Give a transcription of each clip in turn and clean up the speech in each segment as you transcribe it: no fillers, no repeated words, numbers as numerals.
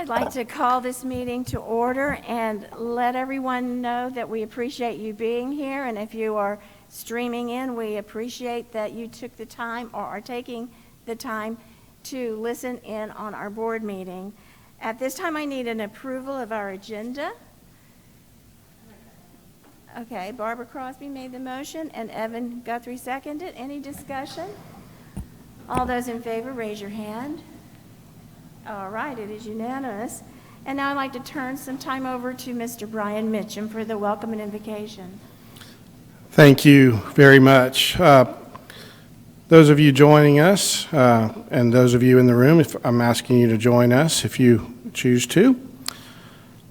I'd like to call this meeting to order and let everyone know that we appreciate you being here. And if you are streaming in, we appreciate that you took the time or are taking the time to listen in on our board meeting. At this time, I need an approval of our agenda. Okay, Barbara Crosby made the motion and Evan Guthrie seconded. Any discussion? All those in favor, raise your hand. All right, it is unanimous. And now I'd like to turn some time over to Mr. Brian Mitchum for the welcome and invocation. Thank you very much. Those of you joining us and those of you in the room, I'm asking you to join us if you choose to.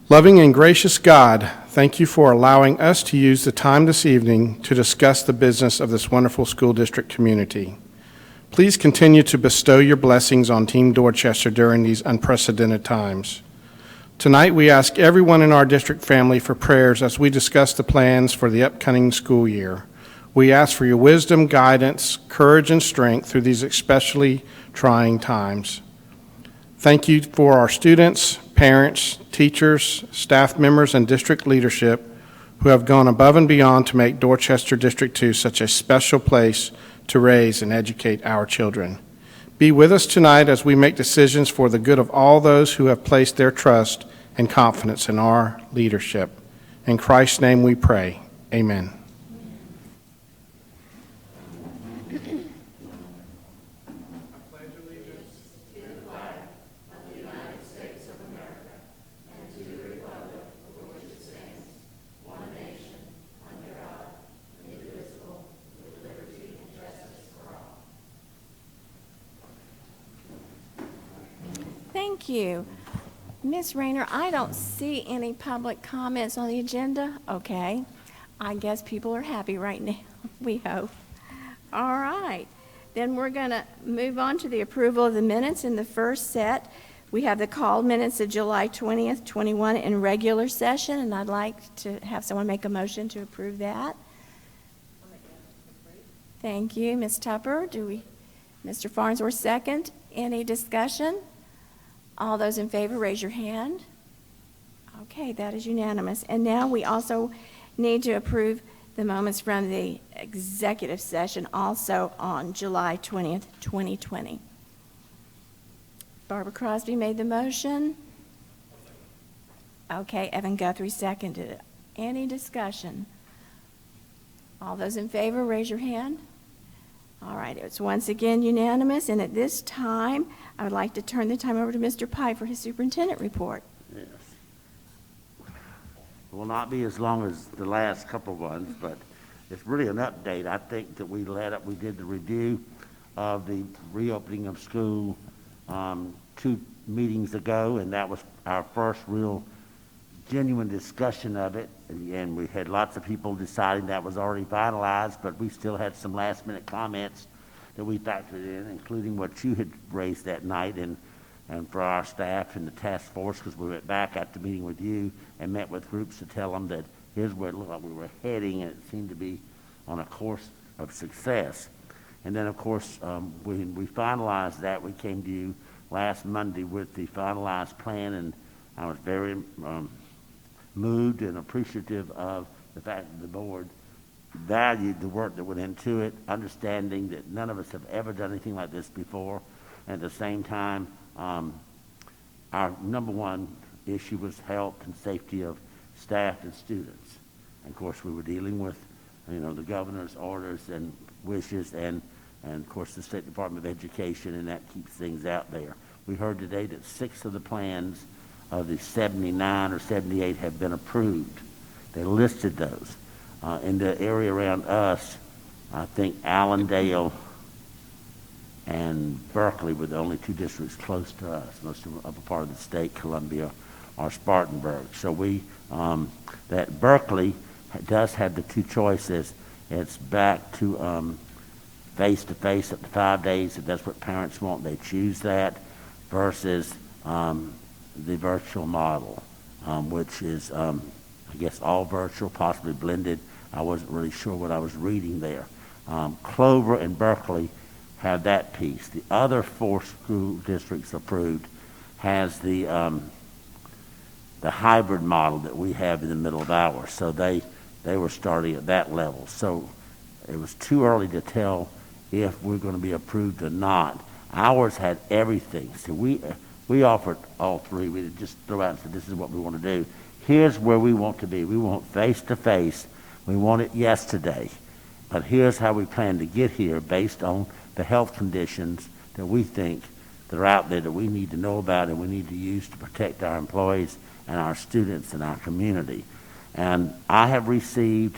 Loving and gracious God, thank you for allowing us to use the time this evening to discuss the business of this wonderful school district community. Please continue to bestow your blessings on Team Dorchester during these unprecedented times. Tonight, we ask everyone in our district family for prayers as we discuss the plans for the upcoming school year. We ask for your wisdom, guidance, courage, and strength through these especially trying times. Thank you for our students, parents, teachers, staff members, and district leadership who have gone above and beyond to make Dorchester District 2 such a special place to raise and educate our children. Be with us tonight as we make decisions for the good of all those who have placed their trust and confidence in our leadership. In Christ's name we pray. Amen. Thank you. Ms. Rayner, I don't see any public comments on the agenda. Okay. I guess people are happy right now, we hope. All right. Then we're going to move on to the approval of the minutes. In the first set, we have the called minutes of July 20th, 21 in regular session, and I'd like to have someone make a motion to approve that. Thank you. Ms. Tupper, Mr. Farnsworth second. Any discussion? All those in favor, raise your hand. Okay, that is unanimous. And now we also need to approve the moments from the executive session also on July 20th, 2020. Barbara Crosby made the motion. Okay, Evan Guthrie seconded it. Any discussion? All those in favor, raise your hand. All right, it's once again unanimous, and at this time, I would like to turn the time over to Mr. Pye for his superintendent report. Yes. It will not be as long as the last couple ones, but it's really an update. I think that we did the review of the reopening of school 2 meetings ago, and that was our first real genuine discussion of it, and we had lots of people deciding that was already finalized, but we still had some last minute comments that we factored in, including what you had raised that night, and for our staff and the task force, because we went back after meeting with you and met with groups to tell them that here's where it looked like we were heading, and it seemed to be on a course of success. And then, of course, when we finalized that, we came to you last Monday with the finalized plan, and I was very moved and appreciative of the fact that the board valued the work that went into it, understanding that none of us have ever done anything like this before. And at the same time, our number one issue was health and safety of staff and students. And of course, we were dealing with, the governor's orders and wishes, and of course the State Department of Education, and that keeps things out there. We heard today that 6 of the plans of the 79 or 78 have been approved. They listed those. In the area around us, I think Allendale and Berkeley were the only 2 districts close to us. Most of the upper part of the state, Columbia or Spartanburg. So that Berkeley does have the 2 choices. It's back to face-to-face up to 5 days, if that's what parents want, they choose that, versus the virtual model, which is, I guess, all virtual, possibly blended. I wasn't really sure what I was reading there. Clover and Berkeley have that piece. The other 4 school districts approved has the the hybrid model that we have in the middle of ours. So they were starting at that level. So it was too early to tell if we're going to be approved or not. Ours had everything. So we offered all three. We didn't just throw out and said, this is what we want to do. Here's where we want to be. We want face-to-face. We want it yesterday. But here's how we plan to get here based on the health conditions that we think that are out there that we need to know about and we need to use to protect our employees and our students and our community. And I have received,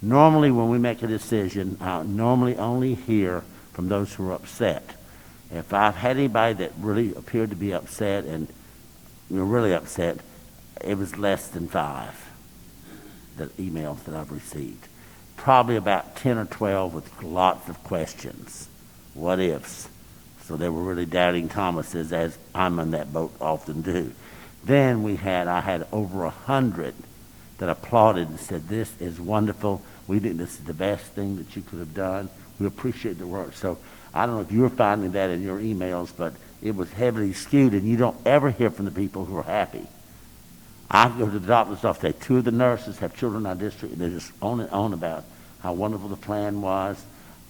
normally when we make a decision, I normally only hear from those who are upset. If I've had anybody that really appeared to be upset and really upset, it was less than 5, the emails that I've received. Probably about 10 or 12 with lots of questions, what ifs. So they were really doubting Thomases, as I'm in that boat often do. Then I had over 100 that applauded and said, this is wonderful. We think this is the best thing that you could have done. We appreciate the work. So I don't know if you're finding that in your emails, but it was heavily skewed, and you don't ever hear from the people who are happy. I go to the doctor's office. 2 of the nurses have children in our district, and they're just on and on about how wonderful the plan was.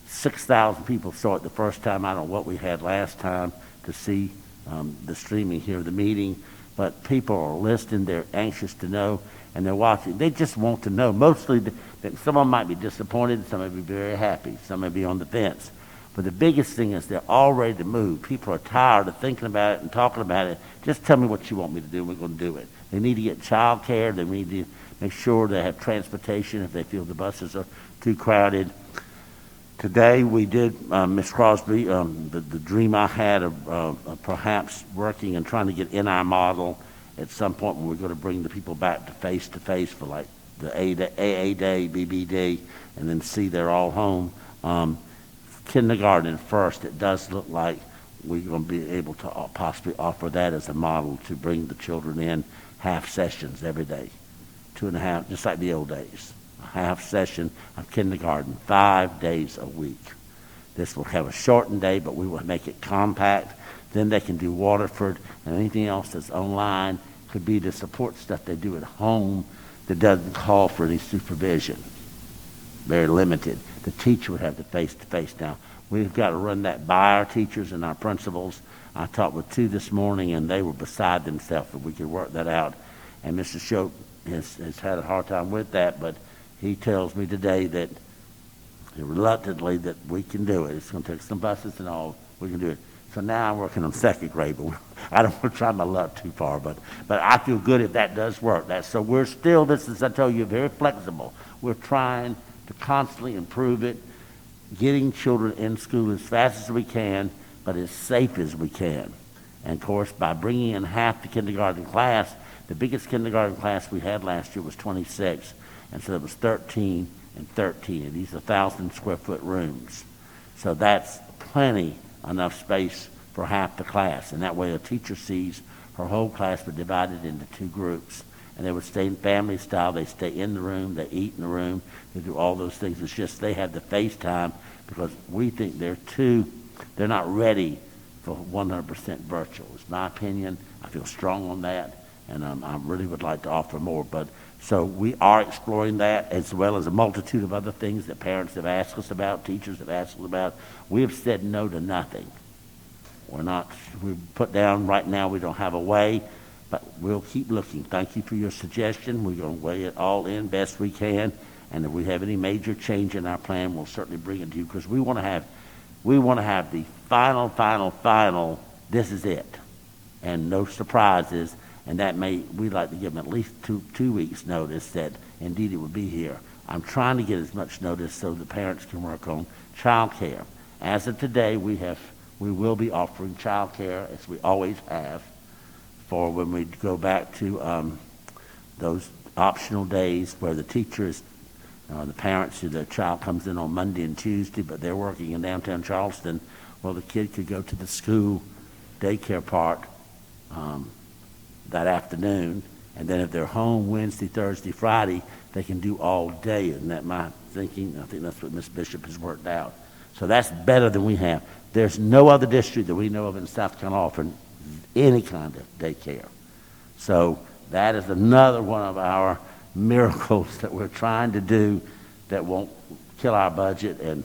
6,000 people saw it the first time. I don't know what we had last time to see the streaming here of the meeting, but people are listening. They're anxious to know, and they're watching. They just want to know. Mostly, some of them might be disappointed. Some may be very happy. Some may be on the fence. But the biggest thing is they're all ready to move. People are tired of thinking about it and talking about it. Just tell me what you want me to do, and we're going to do it. They need to get child care. They need to make sure they have transportation if they feel the buses are too crowded. Today we did, Ms. Crosby, the dream I had of perhaps working and trying to get in our model at some point when we're going to bring the people back to face for like the AA day, BBD, and then see they're all home. Kindergarten first, it does look like we're going to be able to possibly offer that as a model to bring the children in half sessions every day, 2.5, just like the old days. A half session of kindergarten, 5 days a week. This will have a shortened day, but we will make it compact. Then they can do Waterford, and anything else that's online could be the support stuff they do at home that doesn't call for any supervision. Very limited. The teacher would have the face-to-face. Now, we've got to run that by our teachers and our principals. I talked with 2 this morning, and they were beside themselves if we could work that out. And Mr. Shope has had a hard time with that, but he tells me today that, reluctantly, that we can do it. It's going to take some buses and all. We can do it. So now I'm working on 2nd grade, but I don't want to try my luck too far. But I feel good if that does work. So we're still, this is, I told you, very flexible. We're trying to constantly improve it, getting children in school as fast as we can, but as safe as we can. And of course, by bringing in half the kindergarten class, the biggest kindergarten class we had last year was 26, and so it was 13 and 13, and these are 1,000 square foot rooms. So that's plenty enough space for half the class, and that way a teacher sees her whole class but divided into 2 groups. And they would stay in family style. They stay in the room. They eat in the room. They do all those things. It's just they have the FaceTime because we think they're not ready for 100% virtual. It's my opinion. I feel strong on that, and I really would like to offer more. But so we are exploring that as well as a multitude of other things that parents have asked us about, teachers have asked us about. We have said no to nothing. We put down right now we don't have a way. But we'll keep looking. Thank you for your suggestion. We're going to weigh it all in best we can. And if we have any major change in our plan, we'll certainly bring it to you because we want to have the final, this is it. And no surprises. And we'd like to give them at least two weeks notice that indeed it would be here. I'm trying to get as much notice so the parents can work on child care. As of today, we will be offering child care as we always have, for when we go back to those optional days where the teachers, the parents, their child comes in on Monday and Tuesday, but they're working in downtown Charleston, well, the kid could go to the school daycare part that afternoon, and then if they're home Wednesday, Thursday, Friday, they can do all day. Isn't that my thinking? I think that's what Ms. Bishop has worked out. So that's better than we have. There's no other district that we know of in South Carolina offering any kind of daycare. So that is another one of our miracles that we're trying to do that won't kill our budget and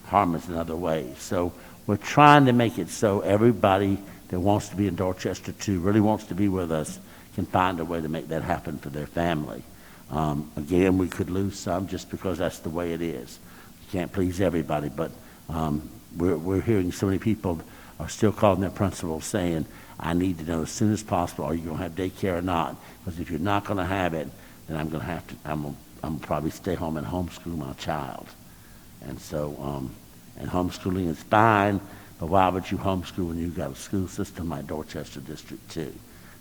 harm us in other ways. So we're trying to make it so everybody that wants to be in Dorchester 2, really wants to be with us, can find a way to make that happen for their family. Again, we could lose some just because that's the way it is. You can't please everybody, but we're hearing so many people are still calling their principals saying, I need to know as soon as possible, are you going to have daycare or not? Because if you're not going to have it, then I'm going to probably stay home and homeschool my child. And so, and homeschooling is fine, but why would you homeschool when you've got a school system like Dorchester District 2?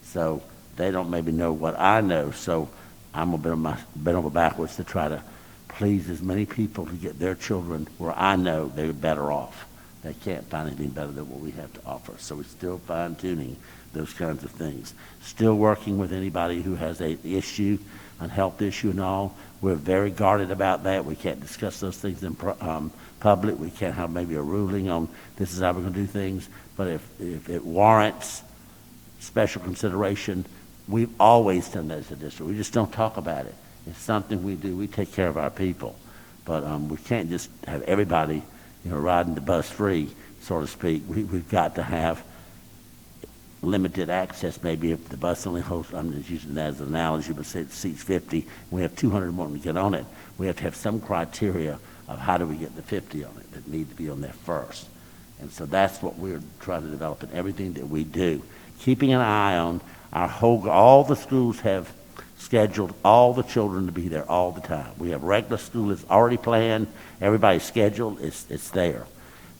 So they don't maybe know what I know, so I'm going to bend over backwards to try to please as many people to get their children where I know they're better off. They can't find anything better than what we have to offer. So we're still fine-tuning those kinds of things. Still working with anybody who has an issue, a health issue and all. We're very guarded about that. We can't discuss those things in public. We can't have maybe a ruling on this is how we're going to do things. But if it warrants special consideration, we've always done that as a district. We just don't talk about it. It's something we do. We take care of our people. But we can't just have everybody, riding the bus free, so to speak. We've got to have limited access. Maybe if the bus only holds, I'm just using that as an analogy, but say it seats 50, we have 200 more to get on it. We have to have some criteria of how do we get the 50 on it that need to be on there first. And so that's what we're trying to develop in everything that we do. Keeping an eye on all the schools have scheduled all the children to be there all the time. We have regular school is already planned, everybody's scheduled, it's there.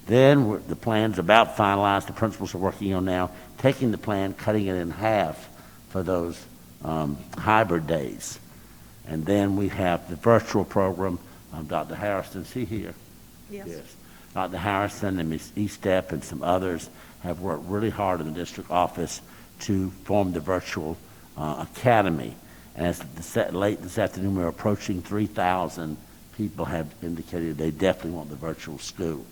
Then the plan's about finalized, the principals are working on now, taking the plan, cutting it in half for those hybrid days. And then we have the virtual program. Dr. Harrison, is he here? Yes. Dr. Harrison and Ms. Eastep and some others have worked really hard in the district office to form the virtual academy. And as late this afternoon, we're approaching 3,000 people have indicated they definitely want the virtual school.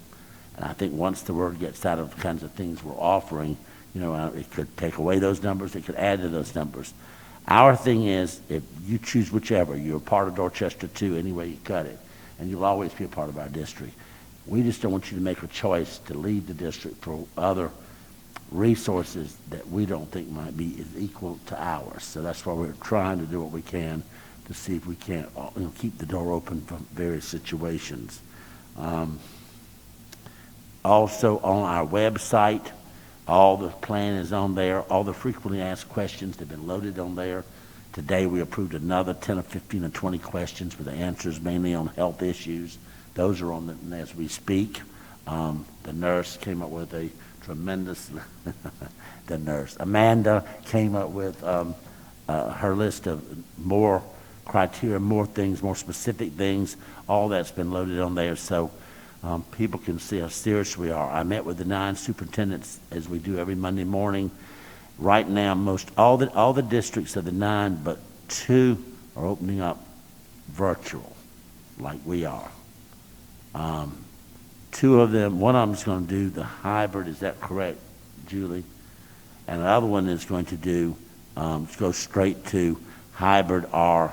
And I think once the word gets out of the kinds of things we're offering, it could take away those numbers, it could add to those numbers. Our thing is, if you choose whichever, you're a part of Dorchester 2 any way you cut it, and you'll always be a part of our district. We just don't want you to make a choice to leave the district for other resources that we don't think might be as equal to ours. So that's why we're trying to do what we can to see if we can't keep the door open for various situations. Also on our website, all the plan is on there. All the frequently asked questions have been loaded on there. Today we approved another 10 or 15 or 20 questions with the answers mainly on health issues. Those are on as we speak. The nurse came up with a tremendous, the nurse. Amanda came up with her list of more criteria, more things, more specific things. All that's been loaded on there so people can see how serious we are. I met with the 9 superintendents as we do every Monday morning. Right now, all the districts of the 9, but 2 are opening up virtual, like we are. 2 of them, one of them is going to do the hybrid. Is that correct, Julie? And the other one is going to do go straight to hybrid or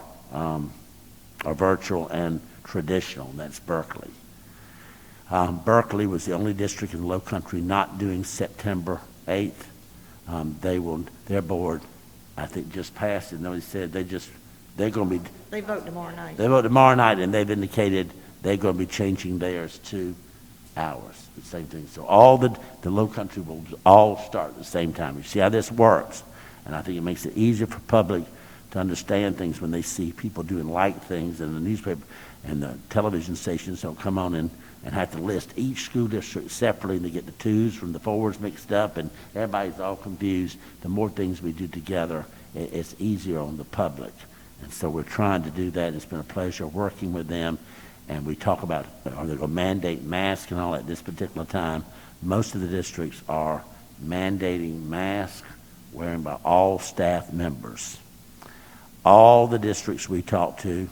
virtual and traditional. And that's Berkeley. Berkeley was the only district in the Low Country not doing September 8th. Their board, I think, just passed it. And they said they're going to be. They vote tomorrow night. They vote tomorrow night, and they've indicated they're going to be changing theirs to ours. The same thing. So all the Low Country will all start at the same time. You see how this works, and I think it makes it easier for public to understand things when they see people doing like things, and the newspaper and the television stations don't come on and have to list each school district separately, and they get the 2s from the 4s mixed up, and everybody's all confused. The more things we do together, it's easier on the public. And so we're trying to do that. It's been a pleasure working with them. And we talk about, are they going to mandate masks and all at this particular time? Most of the districts are mandating masks wearing by all staff members. All the districts we talk to,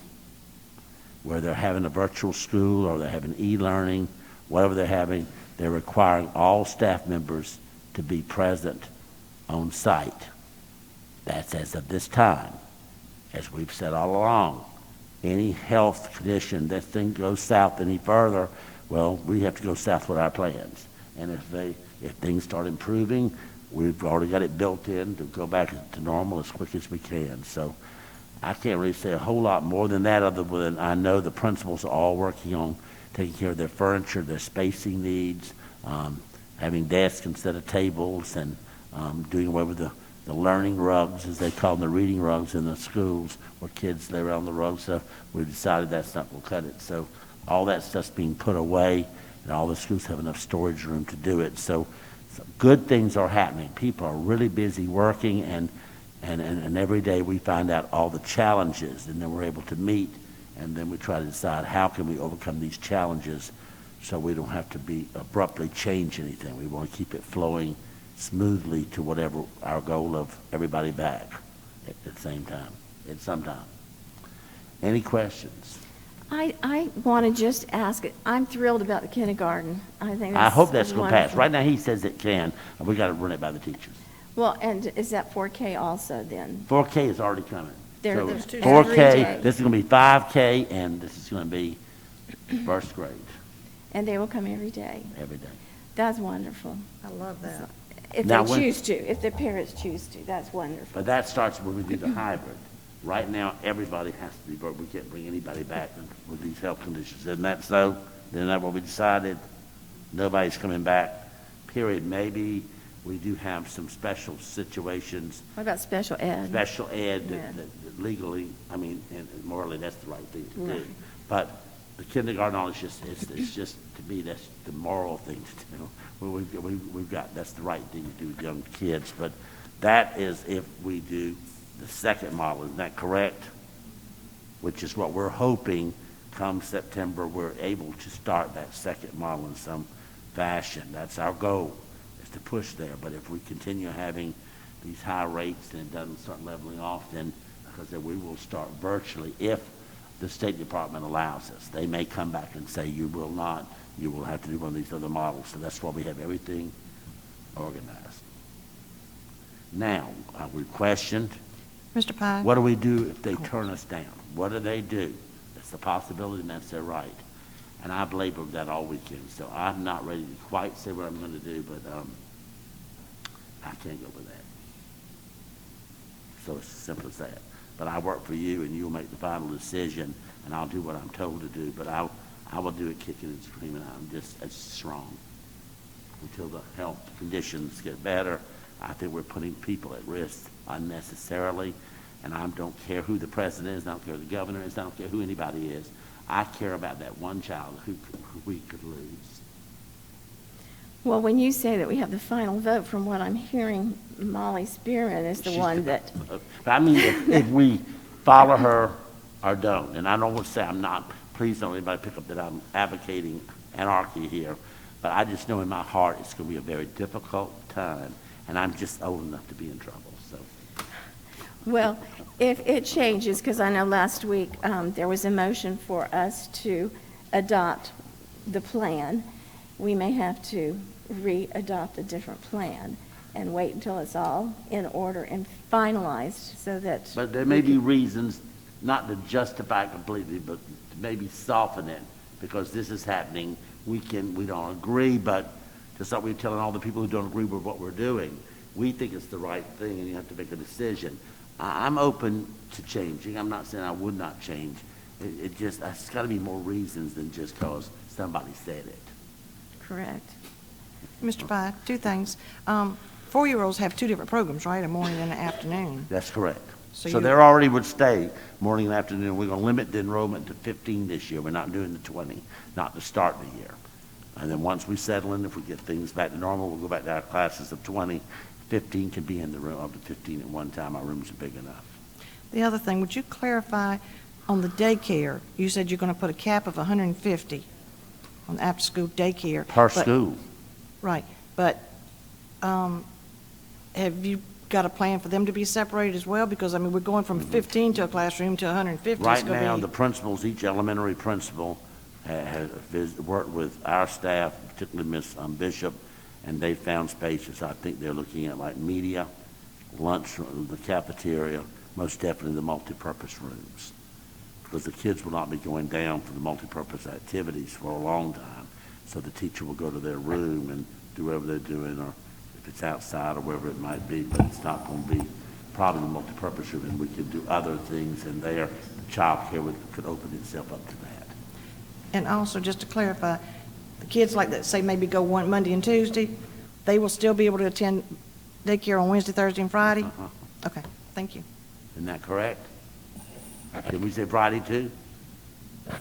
where they're having a virtual school or they're having e-learning, whatever they're having, they're requiring all staff members to be present on site. That's as of this time. As we've said all along, any health condition, that thing goes south any further, well, we have to go south with our plans. And if things start improving, we've already got it built in to go back to normal as quick as we can. So I can't really say a whole lot more than that, other than I know the principals are all working on taking care of their furniture, their spacing needs, having desks instead of tables, and doing away with the learning rugs, as they call them, the reading rugs in the schools, where kids lay around the rugs. So we decided that's not going to cut it. So all that stuff's being put away, and all the schools have enough storage room to do it. So good things are happening. People are really busy working, and every day we find out all the challenges, and then we're able to meet, and then we try to decide how can we overcome these challenges so we don't have to be abruptly change anything. We want to keep it flowing smoothly to whatever our goal of everybody back at the same time, at some time. Any questions? I want to just ask, I'm thrilled about the kindergarten. I hope that's going to pass. wonderful. Right now, he says it can, and we got to run it by the teachers. Well, and is that 4K also then? 4K is already coming. So There's 4K, day. this is going to be 5K, and this is going to be first grade And they will come every day. every day. That's wonderful. I love that. If Now, they when- choose to, if the parents choose to, that's wonderful. But that starts when we do the hybrid. Right now, everybody has to be, but we can't bring anybody back with these health conditions. Isn't that so? Isn't that what we decided? Nobody's coming back, period. Maybe we do have some special situations, What about special ed? special ed Yeah. that legally, I mean, and morally, that's the right thing to do. Right. But the kindergarten, all it's just, to me, that's the moral thing to do. We've got, that's the right thing to do with young kids. But that is if we do the second model, isn't that correct? Which is what we're hoping come September, we're able to start that second model in some fashion. That's our goal, is to push there. But if we continue having these high rates and it doesn't start leveling off, then, because then we will start virtually if the State Department allows us. They may come back and say, you will not, you will have to do one of these other models. So that's why we have everything organized. Now, we questioned, Mr. Pye? what do we do if they turn us down? What do they do? That's the possibility, and that's their right. And I've labored that all weekend, so I'm not ready to quite say what I'm going to do, but I can't go with that. So it's as simple as that. But I work for you, and you'll make the final decision, and I'll do what I'm told to do, but I will do it kicking and screaming. I'm just as strong. Until the health conditions get better, I think we're putting people at risk unnecessarily, and I don't care who the president is, I don't care who the governor is, I don't care who anybody is. I care about that one child who we could lose. Well, when you say that we have the final vote, from what I'm hearing, Molly Spearman is the She's one that, I mean, if we follow her or don't, and I don't want to say I'm not, please don't anybody pick up that I'm advocating anarchy here, but I just know in my heart it's going to be a very difficult time, and I'm just old enough to be in trouble, so. well, if it changes, because I know last week there was a motion for us to adopt the plan, we may have to re-adopt a different plan and wait until it's all in order and finalized so that. But there may be reasons, not to justify it completely, but to maybe soften it, because this is happening. We don't agree, but just like we're telling all the people who don't agree with what we're doing, we think it's the right thing, and you have to make a decision. I'm open to changing. I'm not saying I would not change. It's got to be more reasons than just because somebody said it. Correct. Mr. Pye, two things. 4-year-olds have two different programs, right? A morning and an afternoon. That's correct. So So you- they already would stay morning and afternoon. We're going to limit the enrollment to 15 this year. We're not doing the 20, not to start the year. And then once we settle in, if we get things back to normal, we'll go back to our classes of 20. 15 can be in the room, up to 15 at one time. Our rooms are big enough. The other thing, would you clarify on the daycare? You said you're going to put a cap of 150 on after-school daycare. Per but- school. Right, but have you got a plan for them to be separated as well? Because, I mean, we're going from 15 to a classroom to 150. It's Right gonna now, be- the principals, each elementary principal has worked with our staff, particularly Ms. Bishop, and they found spaces. I think they're looking at like media, lunchroom, the cafeteria, most definitely the multipurpose rooms. Because the kids will not be going down for the multipurpose activities for a long time. So the teacher will go to their room and do whatever they're doing, or if it's outside or wherever it might be, but it's not going to be probably the multipurpose room, and we could do other things in there. The child care could open itself up to that. And also, just to clarify, the kids like that, say maybe go one Monday and Tuesday, they will still be able to attend daycare on Wednesday, Thursday, and Friday? Okay, thank you. Isn't that correct? Did we say Friday too?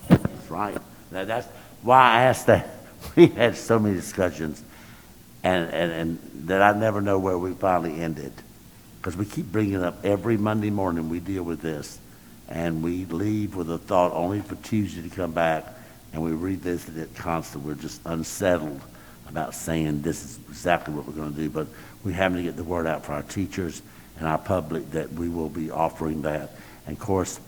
That's right. That's why I asked that. We had so many discussions, and that I never know where we finally ended. Because we keep bringing it up every Monday morning we deal with this, and we leave with a thought only for Tuesday to come back, and we revisit it constantly. We're just unsettled about saying this is exactly what we're going to do, but we're having to get the word out for our teachers and our public that we will be offering that. And of course,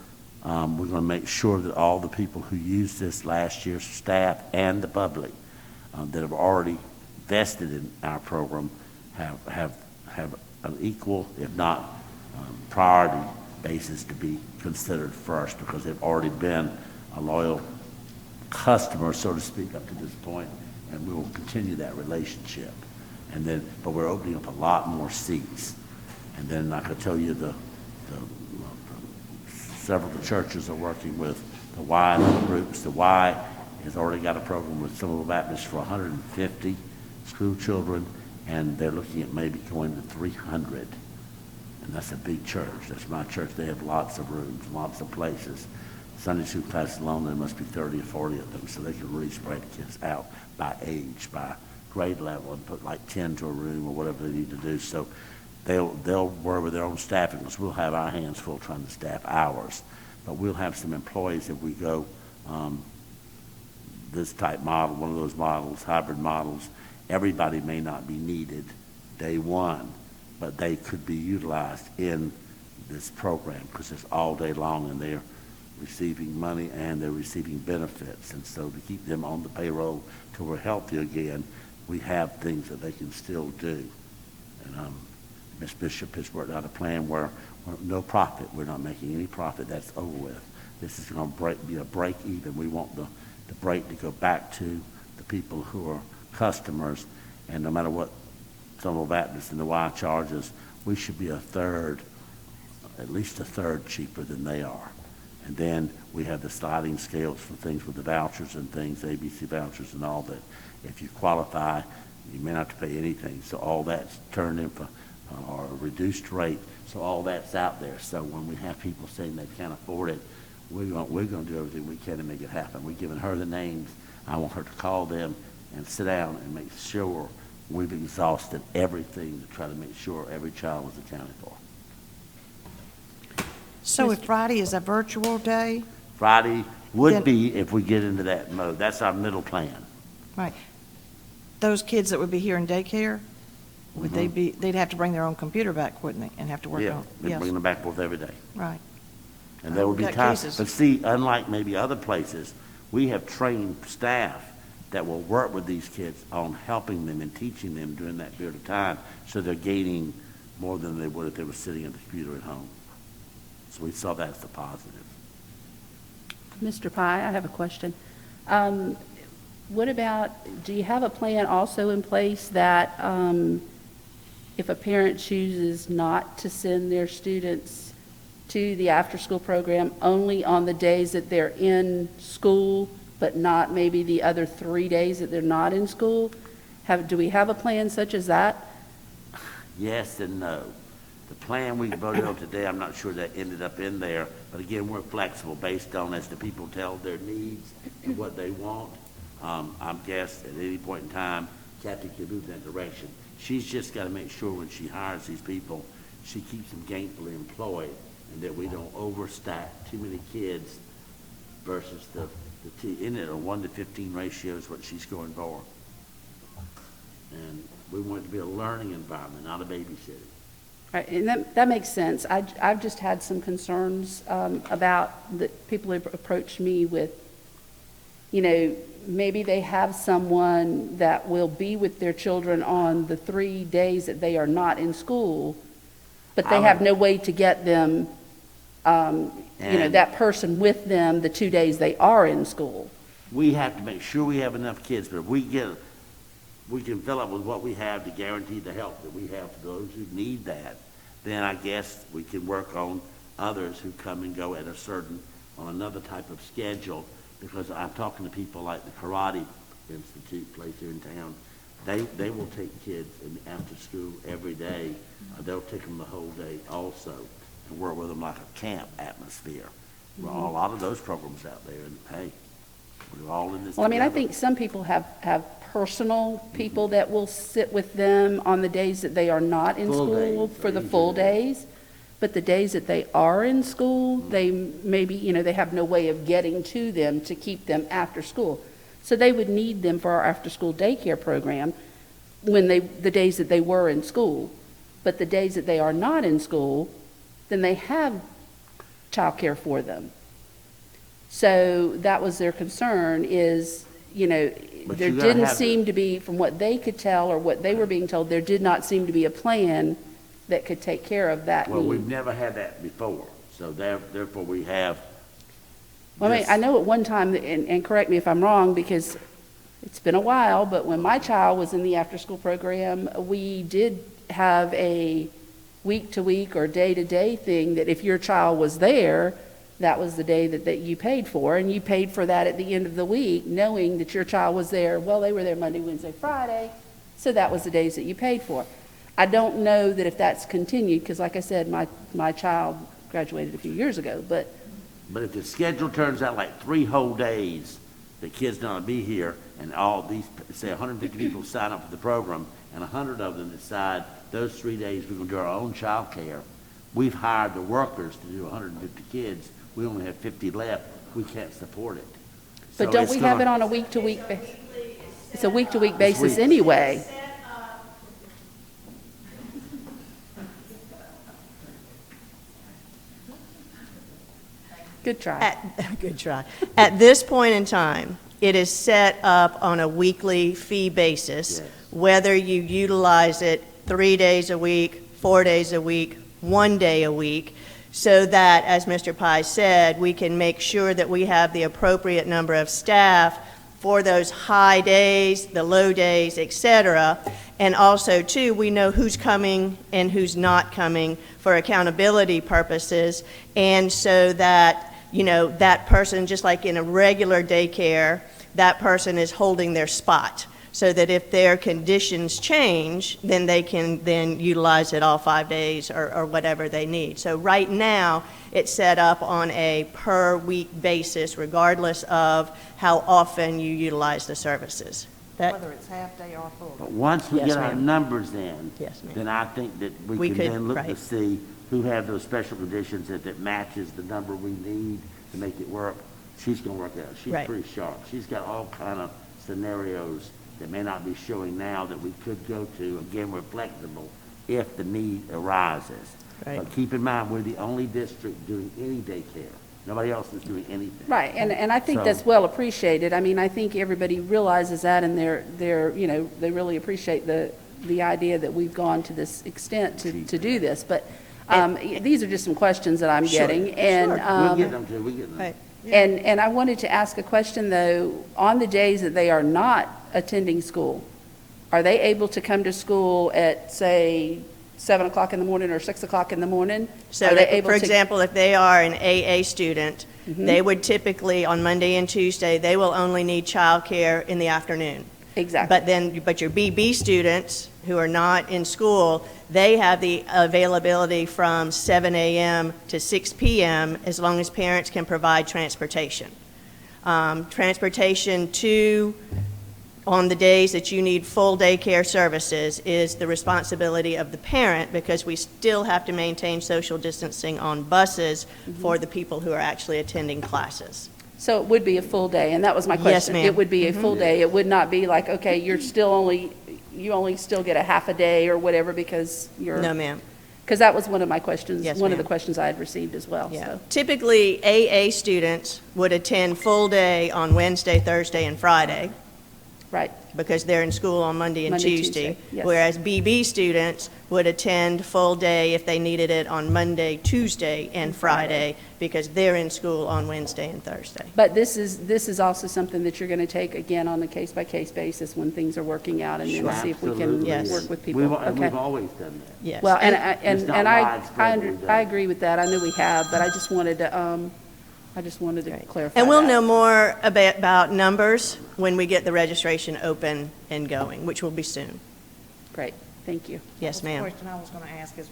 we're going to make sure that all the people who used this last year's staff and the public that have already vested in our program have an equal, if not priority basis to be considered first, because they've already been a loyal customer, so to speak, up to this point, and we will continue that relationship. And then, but we're opening up a lot more seats. And then I could tell you several of the churches are working with the Y groups. The Y has already got a program with Somerville Baptist for 150 school children, and they're looking at maybe going to 300. And that's a big church. That's my church. They have lots of rooms, lots of places. Sunday school class alone, there must be 30 or 40 of them, so they can really spread the kids out by age, by grade level, and put like 10 to a room or whatever they need to do. So they'll work with their own staffing, because we'll have our hands full trying to staff ours. But we'll have some employees if we go this type model, one of those models, hybrid models. Everybody may not be needed day one, but they could be utilized in this program because it's all day long, and they're receiving money and they're receiving benefits. And so to keep them on the payroll till we're healthy again, we have things that they can still do. And Ms. Bishop has worked out a plan where no profit, we're not making any profit, that's over with. This is going to be a break even. We want the break to go back to the people who are customers, and no matter what Somerville Baptist and the Y charges, we should be at least a third cheaper than they are. And then we have the sliding scales for things with the vouchers and things, ABC vouchers and all that. If you qualify, you may not have to pay anything. So all that's turned in for or a reduced rate. So all that's out there. So when we have people saying they can't afford it, we're going to do everything we can to make it happen. We're giving her the names. I want her to call them and sit down and make sure we've exhausted everything to try to make sure every child is accounted for. So if Friday is a virtual day? Friday would Then- be if we get into that mode. That's our middle plan. Right. Those kids that would be here in daycare, would they'd have to bring their own computer back, wouldn't they, and have to work Yeah, on? they Yes. bring them back and forth every day. Right. And there will be Got time. cases. But see, unlike maybe other places, we have trained staff that will work with these kids on helping them and teaching them during that period of time, so they're gaining more than they would if they were sitting at the computer at home. So we saw that as a positive. Mr. Pye, I have a question. What about, do you have a plan also in place that if a parent chooses not to send their students to the after-school program only on the days that they're in school, but not maybe the other 3 days that they're not in school? Do we have a plan such as that? Yes and no. The plan we voted on today, I'm not sure that ended up in there, but again, we're flexible based on as the people tell their needs and what they want. I guess at any point in time, Kathy can move that direction. She's just got to make sure when she hires these people, she keeps them gainfully employed, and that we don't overstack too many kids versus in it a 1 to 15 ratio is what she's going for. And we want it to be a learning environment, not a babysitting. Right, and that makes sense. I've just had some concerns about that people have approached me with, maybe they have someone that will be with their children on the 3 days that they are not in school, But they have no way to get them, And- that person with them the 2 days they are in school. We have to make sure we have enough kids, but if we can fill up with what we have to guarantee the help that we have for those who need that, then I guess we can work on others who come and go on another type of schedule, because I'm talking to people like the Karate Institute place here in town. They will take kids after school every day. They'll take them the whole day also, and work with them like a camp atmosphere. Well, a lot of those programs out there, and hey, we're all in this Well, I mean, I together. think some people have personal people that will sit with them on the days that they are not in Full school days, for the easy full days. days. But the days that they are in school, they maybe, they have no way of getting to them to keep them after school. So they would need them for our after-school daycare program the days that they were in school. But the days that they are not in school, then they have childcare for them. So that was their concern is, But there you gotta didn't have seem to be, from what they could tell or what they were being told, there did not seem to be a plan that could take care of that Well, we've need. never had that before, so therefore we have. Well, I mean, this- I know at one time, and correct me if I'm wrong, because it's been a while, but when my child was in the after-school program, we did have a week-to-week or day-to-day thing that if your child was there, that was the day that you paid for, and you paid for that at the end of the week, knowing that your child was there. Well, they were there Monday, Wednesday, Friday, so that was the days that you paid for. I don't know that if that's continued, because like I said, my child graduated a few years ago, but But if the schedule turns out like 3 whole days, the kid's gonna be here, and all these, say 150 people sign up for the program, and 100 of them decide those 3 days we're gonna do our own child care. We've hired the workers to do 150 kids. We only have 50 left. We can't support it. but So don't it's we have gonna- it on a week-to-week basis? It's a week-to-week basis week. anyway. Good try. Good try. At this point in time, it is set up on a weekly fee basis, Yes. whether you utilize it 3 days a week, 4 days a week, 1 day a week, so that, as Mr. Pye said, we can make sure that we have the appropriate number of staff for those high days, the low days, et cetera. And also, too, we know who's coming and who's not coming for accountability purposes, and so that, that person, just like in a regular daycare, that person is holding their spot, so that if their conditions change, then they can then utilize it all 5 days or whatever they need. So right now, it's set up on a per-week basis, regardless of how often you utilize the services. That- Whether it's half-day or full. But once we Yes, get our ma'am. numbers in, Yes, ma'am. then I think that We we can could- then look to right. see who have those special conditions that matches the number we need to make it work. She's gonna work it out. She's Right. pretty sharp. She's got all kind of scenarios that may not be showing now that we could go to. Again, we're flexible if the need arises. Right. But keep in mind, we're the only district doing any daycare. Nobody else is doing anything. Right, and I think So- that's well appreciated. I mean, I think everybody realizes that, and they're they really appreciate the idea that we've gone to this extent to do this. But these are just some questions that I'm getting, and We'll get them to, we get them. Right. and I wanted to ask a question though. On the days that they are not attending school, are they able to come to school at, say, 7 o'clock in the morning or 6 o'clock in the morning? So, Are they that, able for to- example, if they are an AA student, they would typically, on Monday and Tuesday, they will only need childcare in the afternoon. Exactly. But your BB students who are not in school, they have the availability from 7 a.m. to 6 p.m. as long as parents can provide transportation. Transportation to, on the days that you need full daycare services, is the responsibility of the parent, because we still have to maintain social distancing on buses for the people who are actually attending classes. So it would be a full day, and that was my question. Yes, ma'am. It would be a full day. It would not be like, okay, you only still get a half a day or whatever because you're. No, ma'am. Because that was one of my questions, Yes, one of the ma'am. questions I had received as well, Yeah. so. Typically, AA students would attend full day on Wednesday, Thursday, and Friday. Right. because they're in school on Monday and Monday, Tuesday. Tuesday, yes. Whereas BB students would attend full day if they needed it on Monday, Tuesday, and Friday, because they're in school on Wednesday and Thursday. But this is also something that you're going to take, again, on a case-by-case basis when things are working out, and then see if we can Absolutely. Yes. work with people. We've Okay. always done that. Yes. Well, and It's not I widespread, we've done. agree with that. I know we have, but I just wanted to clarify And we'll that. know more about numbers when we get the registration open and going, which will be soon. Great, thank you. Yes, ma'am. The question I was going to ask is,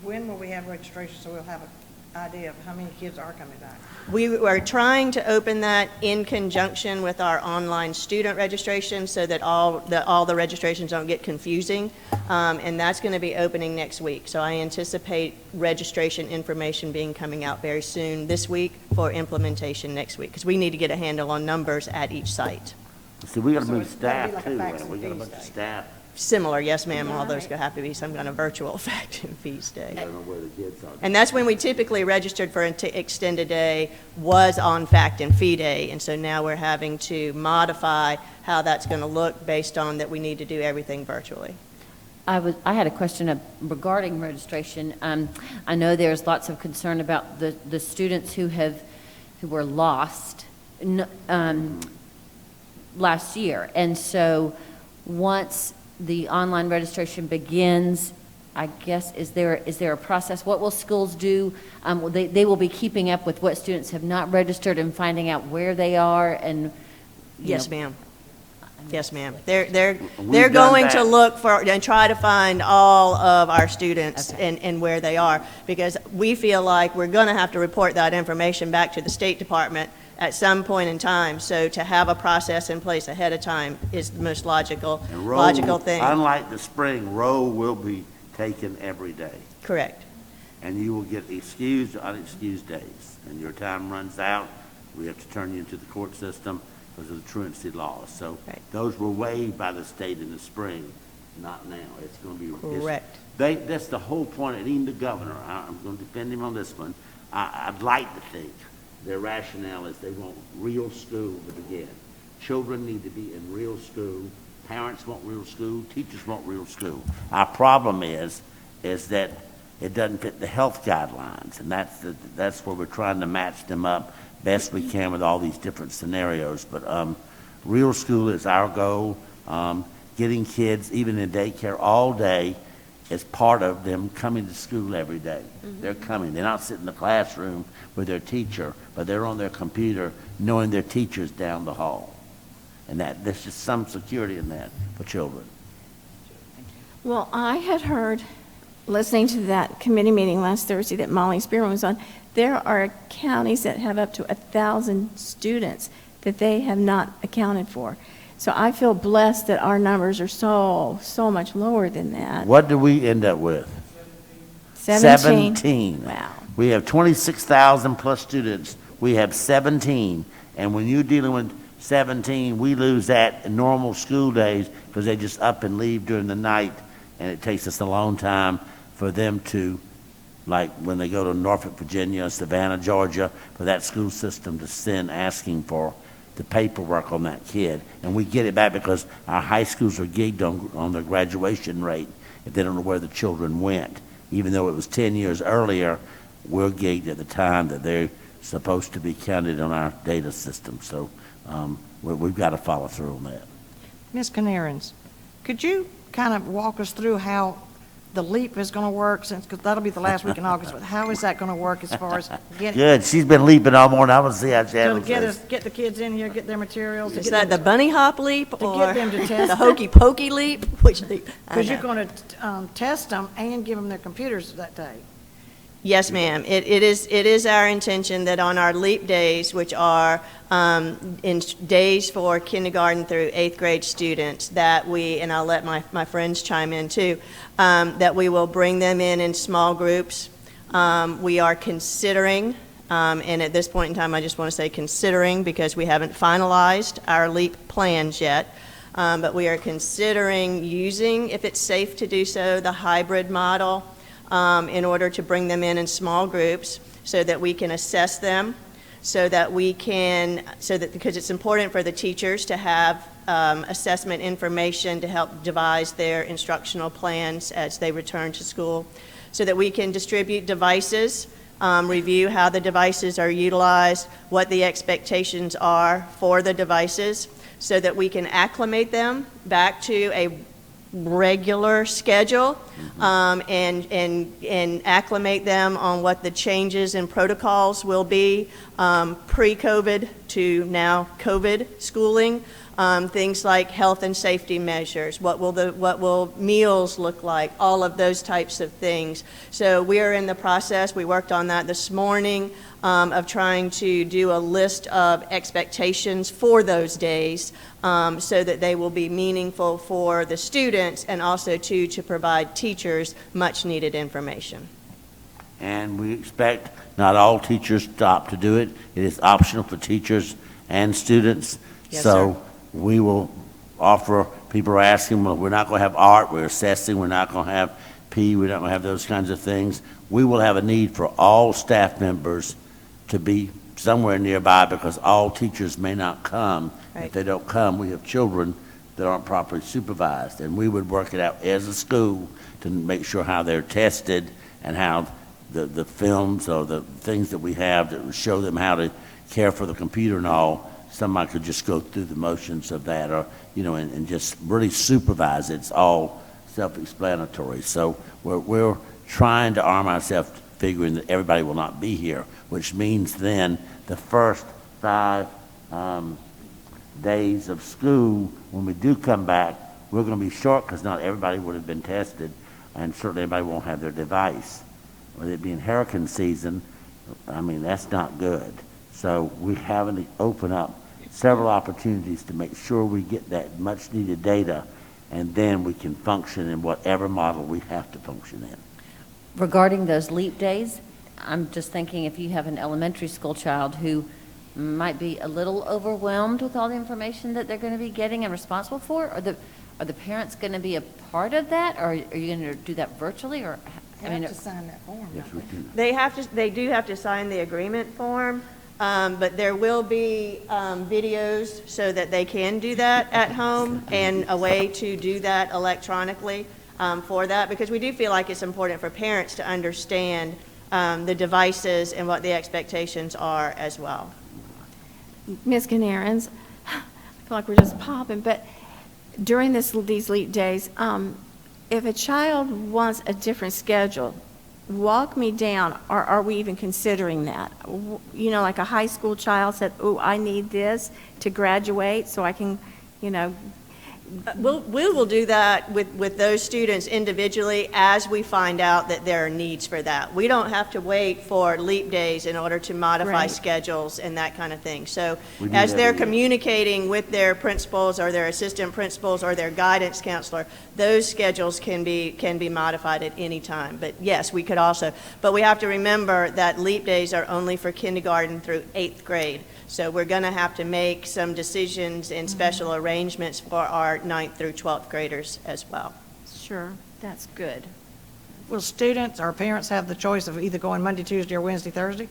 when will we have registration so we'll have an idea of how many kids are coming back? We are trying to open that in conjunction with our online student registration so that all the registrations don't get confusing. And that's going to be opening next week. So I anticipate registration information being coming out very soon this week for implementation next week, because we need to get a handle on numbers at each site. See, we gotta So move it's gotta be staff like a too, fax man. We and got a fees bunch of day. staff. Similar, yes, ma'am, all those go have to be some kind of virtual fact and fees day. I don't know where the kids are. And that's when we typically registered for an extended day, was on fact and fee day. And so now we're having to modify how that's going to look based on that we need to do everything virtually. I had a question regarding registration. I know there's lots of concern about the students who were lost last year. And so once the online registration begins, I guess, is there a process? What will schools do? They will be keeping up with what students have not registered and finding out where they are and, Yes, know. ma'am. Yes, ma'am. They're We've done going to that. look for and try to find all of our students and where they are, because we feel like we're going to have to report that information back to the State Department at some point in time. So to have a process in place ahead of time is the most logical And roll, thing. unlike the spring, roll will be taken every day. Correct. And you will get excused or unexcused days. And your time runs out, we have to turn you into the court system because of the truancy laws. So Right. those were waived by the state in the spring, not now. It's going to be. Correct. That's the whole point, and even the governor, I'm going to defend him on this one. I'd like to think their rationale is they want real school to begin. Children need to be in real school. Parents want real school. Teachers want real school. Our problem is that it doesn't fit the health guidelines, and that's where we're trying to match them up best we can with all these different scenarios. But real school is our goal. Getting kids, even in daycare, all day is part of them coming to school every day. They're coming. They're not sitting in the classroom with their teacher, but they're on their computer knowing their teacher's down the hall. And there's just some security in that for children. Well, I had heard, listening to that committee meeting last Thursday that Molly Spearman was on, there are counties that have up to 1,000 students that they have not accounted for. So I feel blessed that our numbers are so much lower than that. What do we end up with? 17. Wow. We have 26,000 plus students. We have 17. And when you're dealing with 17, we lose that in normal school days because they just up and leave during the night. And it takes us a long time for them to, like when they go to Norfolk, Virginia, Savannah, Georgia, for that school system to send asking for the paperwork on that kid. And we get it back because our high schools are gigged on their graduation rate if they don't know where the children went. Even though it was 10 years earlier, we're gigged at the time that they're supposed to be counted on our data system. So we've got to follow through on that. Ms. Canarins, could you kind of walk us through how the LEAP is going to work, because that'll be the last week in August, but how is that going to work as far as getting, Good. She's been leaping all morning. I want to see how she to handles get this. get the kids in here, get their materials? Is that the bunny hop leap get or them to test the hokey pokey leap? Which leap? I Because you're know. going to test them and give them their computers that day. Yes, ma'am. It is our intention that on our LEAP days, which are in days for kindergarten through 8th grade students, that we, and I'll let my friends chime in too, that we will bring them in small groups. We are considering, and at this point in time, I just want to say considering because we haven't finalized our LEAP plans yet, but we are considering using, if it's safe to do so, the hybrid model in order to bring them in small groups so that we can assess them, so that because it's important for the teachers to have assessment information to help devise their instructional plans as they return to school, so that we can distribute devices, review how the devices are utilized, what the expectations are for the devices, so that we can acclimate them back to a regular schedule, and acclimate them on what the changes and protocols will be, pre-COVID to now COVID schooling. Things like health and safety measures, what will meals look like, all of those types of things. So we are in the process, we worked on that this morning, of trying to do a list of expectations for those days, so that they will be meaningful for the students and also to provide teachers much needed information. And we expect not all teachers to opt to do it. It is optional for teachers and students. Yes, so sir. we will offer, people are asking, well, we're not going to have art, we're assessing, we're not going to have P, we're not going to have those kinds of things. We will have a need for all staff members to be somewhere nearby because all teachers may not come. Right. If they don't come, we have children that aren't properly supervised, and we would work it out as a school to make sure how they're tested and how the films or the things that we have that would show them how to care for the computer and all, somebody could just go through the motions of that, or, and just really supervise it. It's all self-explanatory. So we're trying to arm ourselves figuring that everybody will not be here, which means then the first 5 days of school, when we do come back, we're going to be short because not everybody would have been tested, and certainly everybody won't have their device. With it being hurricane season, that's not good. So we're having to open up several opportunities to make sure we get that much needed data, and then we can function in whatever model we have to function in. Regarding those leap days, I'm just thinking if you have an elementary school child who might be a little overwhelmed with all the information that they're going to be getting and responsible for, are the parents going to be a part of that, or are you going to do that virtually, or? They have to sign that form. Yes, we can. They do have to sign the agreement form, but there will be videos so that they can do that at home, and a way to do that electronically for that, because we do feel like it's important for parents to understand the devices and what the expectations are as well. Ms. Canarins, I feel like we're just popping, but during these leap days, if a child wants a different schedule, walk me down, or are we even considering that? Like a high school child said, oh, I need this to graduate so I can, We will do that with those students individually as we find out that there are needs for that. We don't have to wait for leap days in order to modify Right. schedules and that kind of thing. So We do as that they're every year. communicating with their principals or their assistant principals or their guidance counselor, those schedules can be modified at any time. But yes, we could also, but we have to remember that leap days are only for kindergarten through 8th grade. So we're going to have to make some decisions and special arrangements for our 9th through 12th graders as well. sure, that's good. Will students or parents have the choice of either going Monday, Tuesday, or Wednesday, Thursday?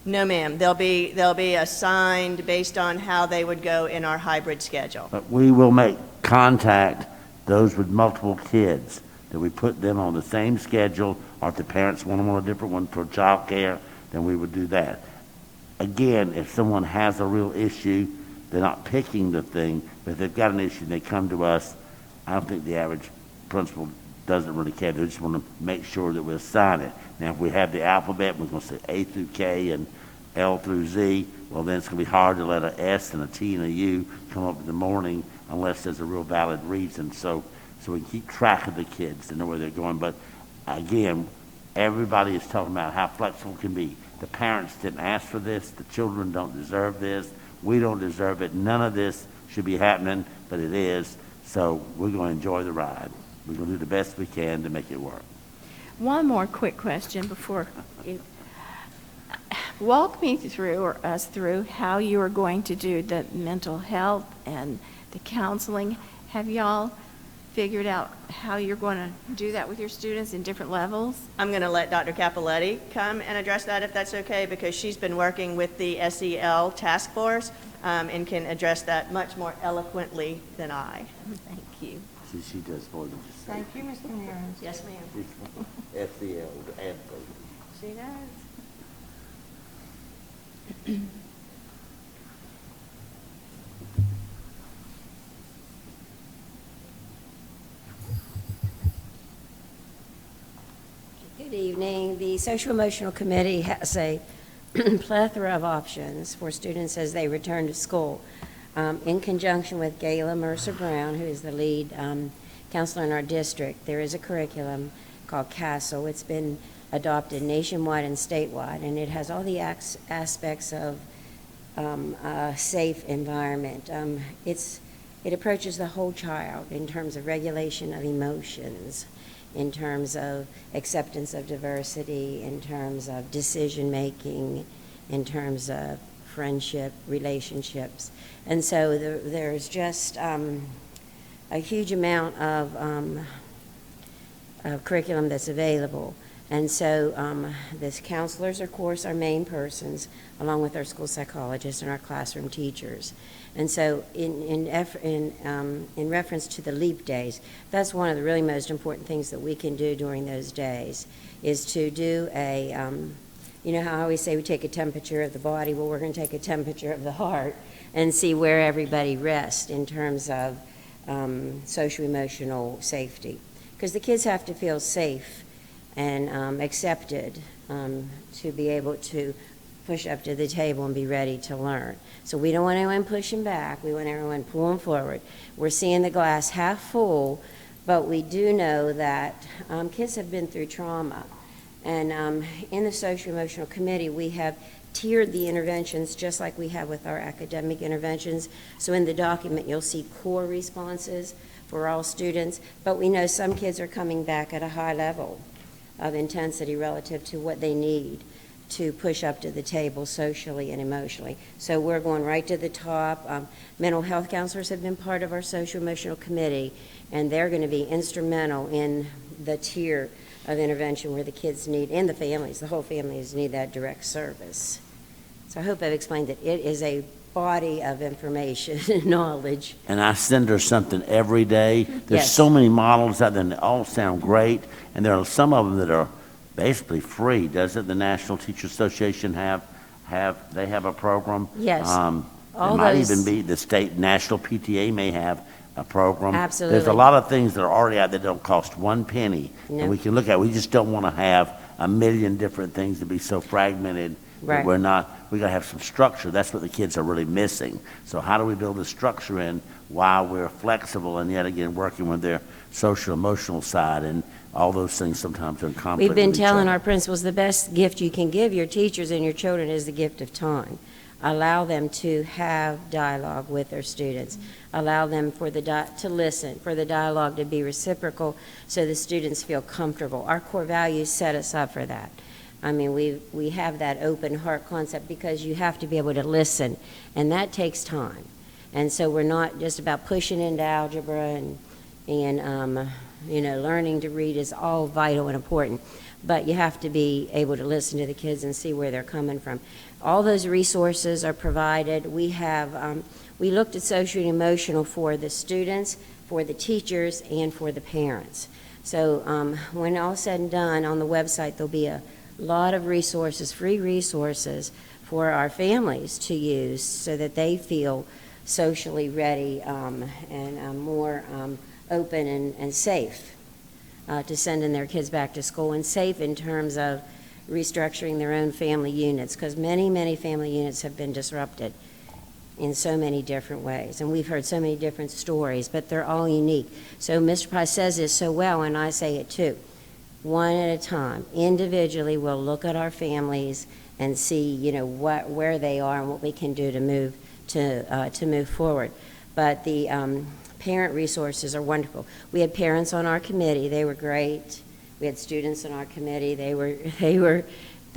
No, ma'am. They'll be assigned based on how they would go in our hybrid schedule. But we will make contact those with multiple kids, that we put them on the same schedule, or if the parents want them on a different one for childcare, then we would do that. Again, if someone has a real issue, they're not picking the thing, but if they've got an issue and they come to us, I don't think the average principal doesn't really care. They just want to make sure that we assign it. Now, if we have the alphabet, we're going to say A through K and L through Z, well, then it's going to be hard to let an S and a T and a U come up in the morning unless there's a real valid reason. So we keep track of the kids to know where they're going. But again, everybody is talking about how flexible it can be. The parents didn't ask for this. The children don't deserve this. We don't deserve it. None of this should be happening, but it is. So we're going to enjoy the ride. We're going to do the best we can to make it work. One more quick question before you walk me through, or us through, how you are going to do the mental health and the counseling. Have y'all figured out how you're going to do that with your students in different levels? I'm going to let Dr. Capoletti come and address that if that's okay, because she's been working with the SEL task force and can address that much more eloquently than I. Thank you. She does more than just say. Thank you, Mr. Mearns. Yes, ma'am. SEL and She does. Good evening. The Social Emotional Committee has a plethora of options for students as they return to school. In conjunction with Gayla Mercer-Brown, who is the lead counselor in our district, there is a curriculum called CASTLE. It's been adopted nationwide and statewide, and it has all the aspects of a safe environment. It approaches the whole child in terms of regulation of emotions, in terms of acceptance of diversity, in terms of decision-making, in terms of friendship, relationships. And so there's just a huge amount of curriculum that's available. And so the counselors, of course, are main persons, along with our school psychologists and our classroom teachers. And so in reference to the LEAP days, that's one of the really most important things that we can do during those days, is to do a, you know how I always say we take a temperature of the body? Well, we're going to take a temperature of the heart and see where everybody rests in terms of social-emotional safety. Because the kids have to feel safe and accepted to be able to push up to the table and be ready to learn. So we don't want anyone pushing back. We want everyone pulling forward. We're seeing the glass half full, but we do know that kids have been through trauma. And in the Social Emotional Committee, we have tiered the interventions just like we have with our academic interventions. So in the document, you'll see core responses for all students, but we know some kids are coming back at a high level of intensity relative to what they need to push up to the table socially and emotionally. So we're going right to the top. Mental health counselors have been part of our Social Emotional Committee, and they're going to be instrumental in the tier of intervention where the kids need, and the families, the whole families need that direct service. So I hope I've explained that it is a body of information and knowledge. And I send her something every day. There's Yes. so many models out there, and they all sound great, and there are some of them that are basically free. Doesn't the National Teacher Association have a program? Yes. It All might those- even be the state national PTA may have a program. There's a Absolutely. lot of things that are already out that don't cost one penny, No. and we can look at. We just don't want to have a million different things to be so fragmented. Right. We're not, we gotta have some structure. That's what the kids are really missing. So how do we build the structure in while we're flexible and yet again working with their social emotional side, and all those things sometimes are in conflict We've been with each telling other. our principals the best gift you can give your teachers and your children is the gift of time. Allow them to have dialogue with their students. Allow them to listen, for the dialogue to be reciprocal so the students feel comfortable. Our core values set us up for that. I mean, we have that open heart concept because you have to be able to listen, and that takes time. And so we're not just about pushing into algebra and learning to read is all vital and important, but you have to be able to listen to the kids and see where they're coming from. All those resources are provided. We have, we looked at social and emotional for the students, for the teachers, and for the parents. So when all's said and done, on the website there'll be a lot of resources, free resources for our families to use so that they feel socially ready and more open and safe to sending their kids back to school, and safe in terms of restructuring their own family units, because many, many family units have been disrupted in so many different ways, and we've heard so many different stories, but they're all unique. So Mr. Pye says this so well, and I say it too. One at a time, individually, we'll look at our families and see, where they are and what we can do to move forward. But the parent resources are wonderful. We had parents on our committee; they were great. We had students on our committee; they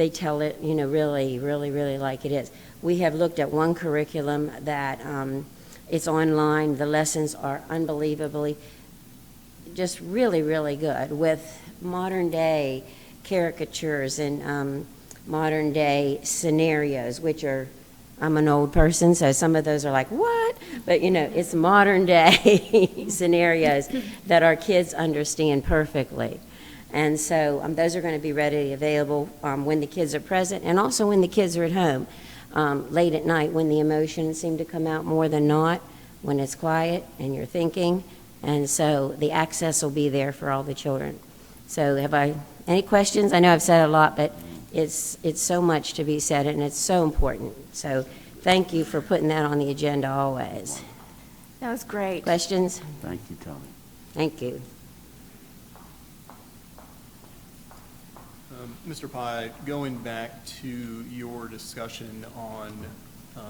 tell it, really, really, really like it is. We have looked at one curriculum that it's online. The lessons are unbelievably just really, really good with modern-day caricatures and modern-day scenarios, which are, I'm an old person, so some of those are like, what? But, it's modern-day scenarios that our kids understand perfectly. And so those are going to be readily available when the kids are present and also when the kids are at home. Late at night when the emotions seem to come out more than not, when it's quiet and you're thinking. And so the access will be there for all the children. So have I any questions? I know I've said a lot, but it's so much to be said and it's so important. So thank you for putting that on the agenda always. That was great. Questions? Thank you, Tony. Thank you. Mr. Pye, going back to your discussion on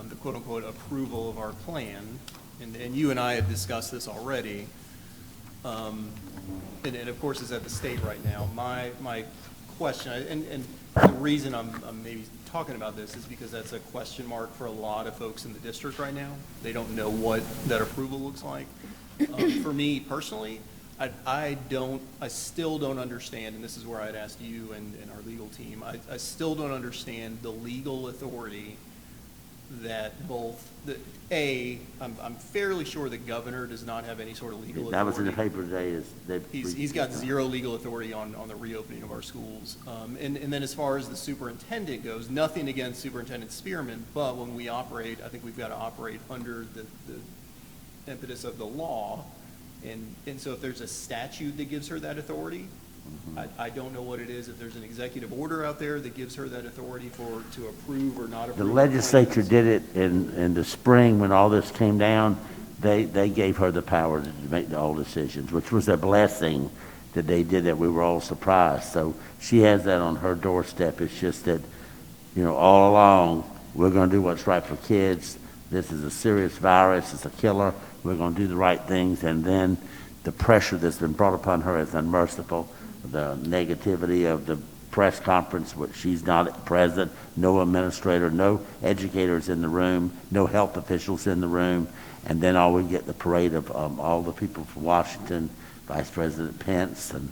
the quote-unquote approval of our plan, and you and I have discussed this already, and of course it's at the state right now. My question, and the reason I'm maybe talking about this is because that's a question mark for a lot of folks in the district right now. They don't know what that approval looks like. For me personally, I still don't understand, and this is where I'd asked you and our legal team, I still don't understand the legal authority that I'm fairly sure the governor does not have any sort of legal authority. That was in the paper today. He's got zero legal authority on the reopening of our schools. And then as far as the superintendent goes, nothing against Superintendent Spearman, but when we operate, I think we've got to operate under the impetus of the law. And so if there's a statute that gives her that authority, I don't know what it is. If there's an executive order out there that gives her that authority to approve or not approve. The legislature did it in the spring when all this came down. They gave her the power to make all decisions, which was a blessing that they did that. We were all surprised. So she has that on her doorstep. It's just that, all along, we're going to do what's right for kids. This is a serious virus. It's a killer. We're going to do the right things. And then the pressure that's been brought upon her is unmerciful. The negativity of the press conference, which she's not present, no administrator, no educators in the room, no health officials in the room, and then we get the parade of all the people from Washington, Vice President Pence and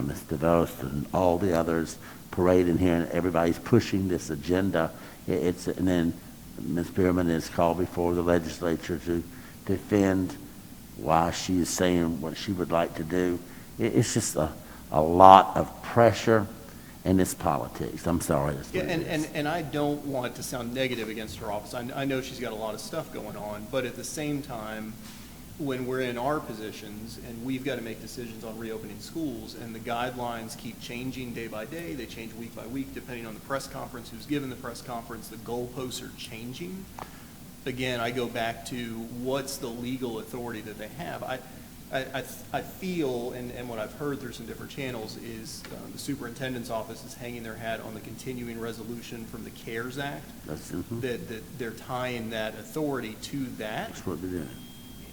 Ms. DeVos and all the others parade in here, and everybody's pushing this agenda. And then Ms. Spearman is called before the legislature to defend why she is saying what she would like to do. It's just a lot of pressure, and it's politics. I'm sorry. That's what it is. And I don't want to sound negative against her office. I know she's got a lot of stuff going on, but at the same time, when we're in our positions and we've got to make decisions on reopening schools and the guidelines keep changing day by day, they change week by week depending on the press conference, who's given the press conference, the goalposts are changing. Again, I go back to what's the legal authority that they have. I feel, and what I've heard through some different channels, is the superintendent's office is hanging their hat on the continuing resolution from the CARES Act, that they're tying that authority to that. That's what they're doing.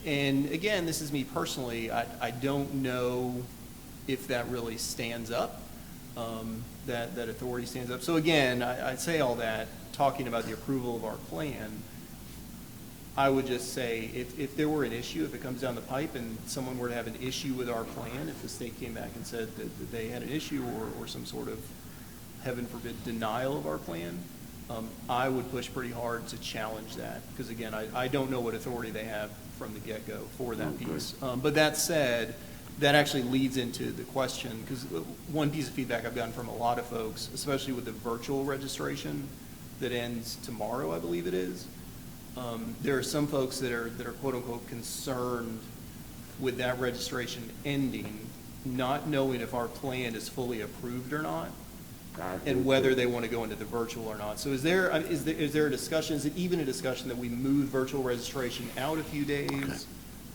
And again, this is me personally, I don't know if that really stands up, that authority stands up. So again, I say all that, talking about the approval of our plan, I would just say if there were an issue, if it comes down the pipe and someone were to have an issue with our plan, if the state came back and said that they had an issue or some sort of, heaven forbid, denial of our plan, I would push pretty hard to challenge that. Because again, I don't know what authority they have from the get-go for that piece. But that said, that actually leads into the question, because one piece of feedback I've gotten from a lot of folks, especially with the virtual registration that ends tomorrow, I believe it is, there are some folks that are quote-unquote concerned with that registration ending, not knowing if our plan is fully approved or not, and whether they want to go into the virtual or not. So is there a discussion, is it even a discussion that we move virtual registration out a few days?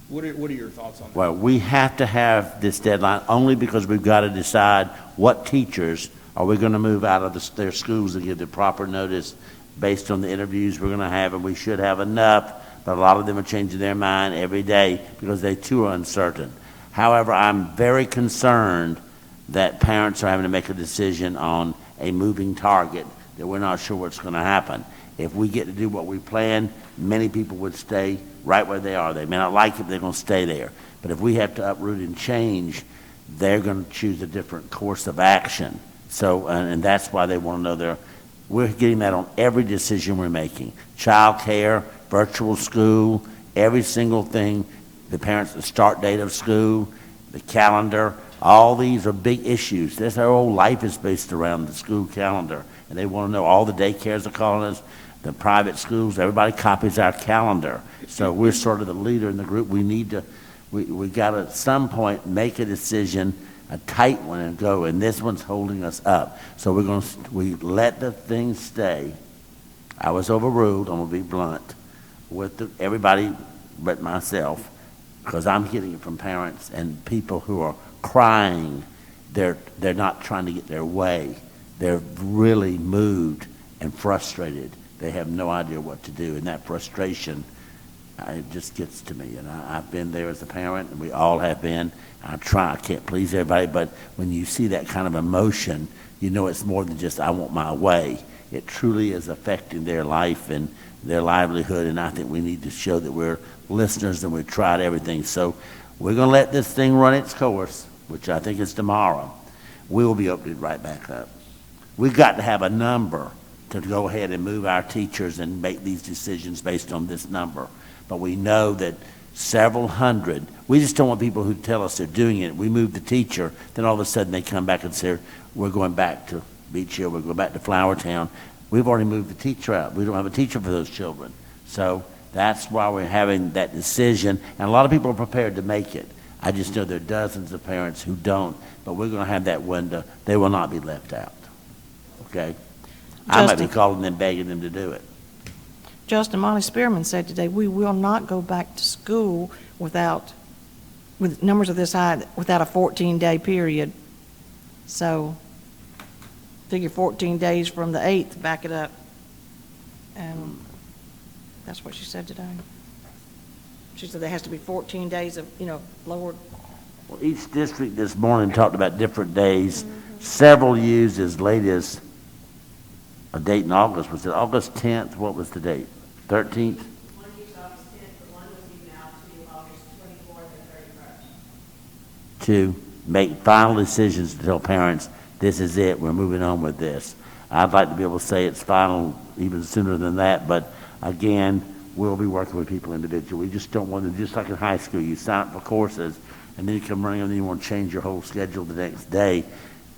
What are your thoughts on that? Well, we have to have this deadline only because we've got to decide what teachers are we going to move out of their schools and give the proper notice based on the interviews we're going to have, and we should have enough, but a lot of them are changing their mind every day because they too are uncertain. However, I'm very concerned that parents are having to make a decision on a moving target, that we're not sure what's going to happen. If we get to do what we plan, many people would stay right where they are. They may not like it, but they're going to stay there. But if we have to uproot and change, they're going to choose a different course of action. So, and that's why they want to know we're getting that on every decision we're making. Child care, virtual school, every single thing, the parents, the start date of school, the calendar, all these are big issues. That's our whole life is based around the school calendar. And they want to know all the daycares are calling us, the private schools, everybody copies our calendar. So we're sort of the leader in the group. We got to at some point make a decision, a tight one, and go, and this one's holding us up. So we let the thing stay. I was overruled, I'm going to be blunt, with everybody but myself, because I'm getting it from parents and people who are crying. They're not trying to get their way. They're really moved and frustrated. They have no idea what to do, and that frustration, it just gets to me. And I've been there as a parent, and we all have been. I can't please everybody, but when you see that kind of emotion, you know it's more than just, I want my way. It truly is affecting their life and their livelihood, and I think we need to show that we're listeners and we've tried everything. So we're going to let this thing run its course, which I think is tomorrow. We will be opening right back up. We've got to have a number to go ahead and move our teachers and make these decisions based on this number. But we know that several hundred, we just don't want people who tell us they're doing it. We move the teacher, then all of a sudden they come back and say, we're going back to Beach Hill, we're going back to Flowertown. We've already moved the teacher out. We don't have a teacher for those children. So that's why we're having that decision. And a lot of people are prepared to make it. I just know there are dozens of parents who don't, but we're going to have that window. They will not be left out. Okay? I might be calling them, begging them to do it. Justin, Molly Spearman said today, we will not go back to school with numbers of this high, without a 14-day period. So figure 14 days from the 8th, back it up. And that's what she said today. She said there has to be 14 days of, lowered. Well, each district this morning talked about different days. Several used as late as a date in August. Was it August 10th? What was the date? 13th? One used August 10th, but one was even out to August 24th and 31st. To make final decisions to tell parents, this is it, we're moving on with this. I'd like to be able to say it's final even sooner than that, but again, we'll be working with people individually. We just don't want to, just like in high school, you sign up for courses, and then you come running and then you want to change your whole schedule the next day.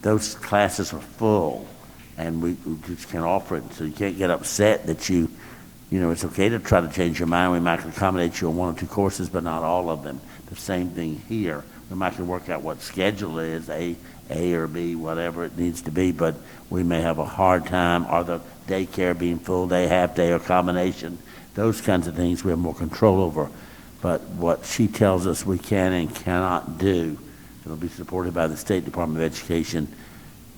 Those classes are full, and we just can't offer it. So you can't get upset that it's okay to try to change your mind. We might accommodate you on one or two courses, but not all of them. The same thing here. We might can work out what schedule is, A or B, whatever it needs to be, but we may have a hard time, or the daycare being full day, half day, or combination. Those kinds of things we have more control over. But what she tells us we can and cannot do, it'll be supported by the State Department of Education,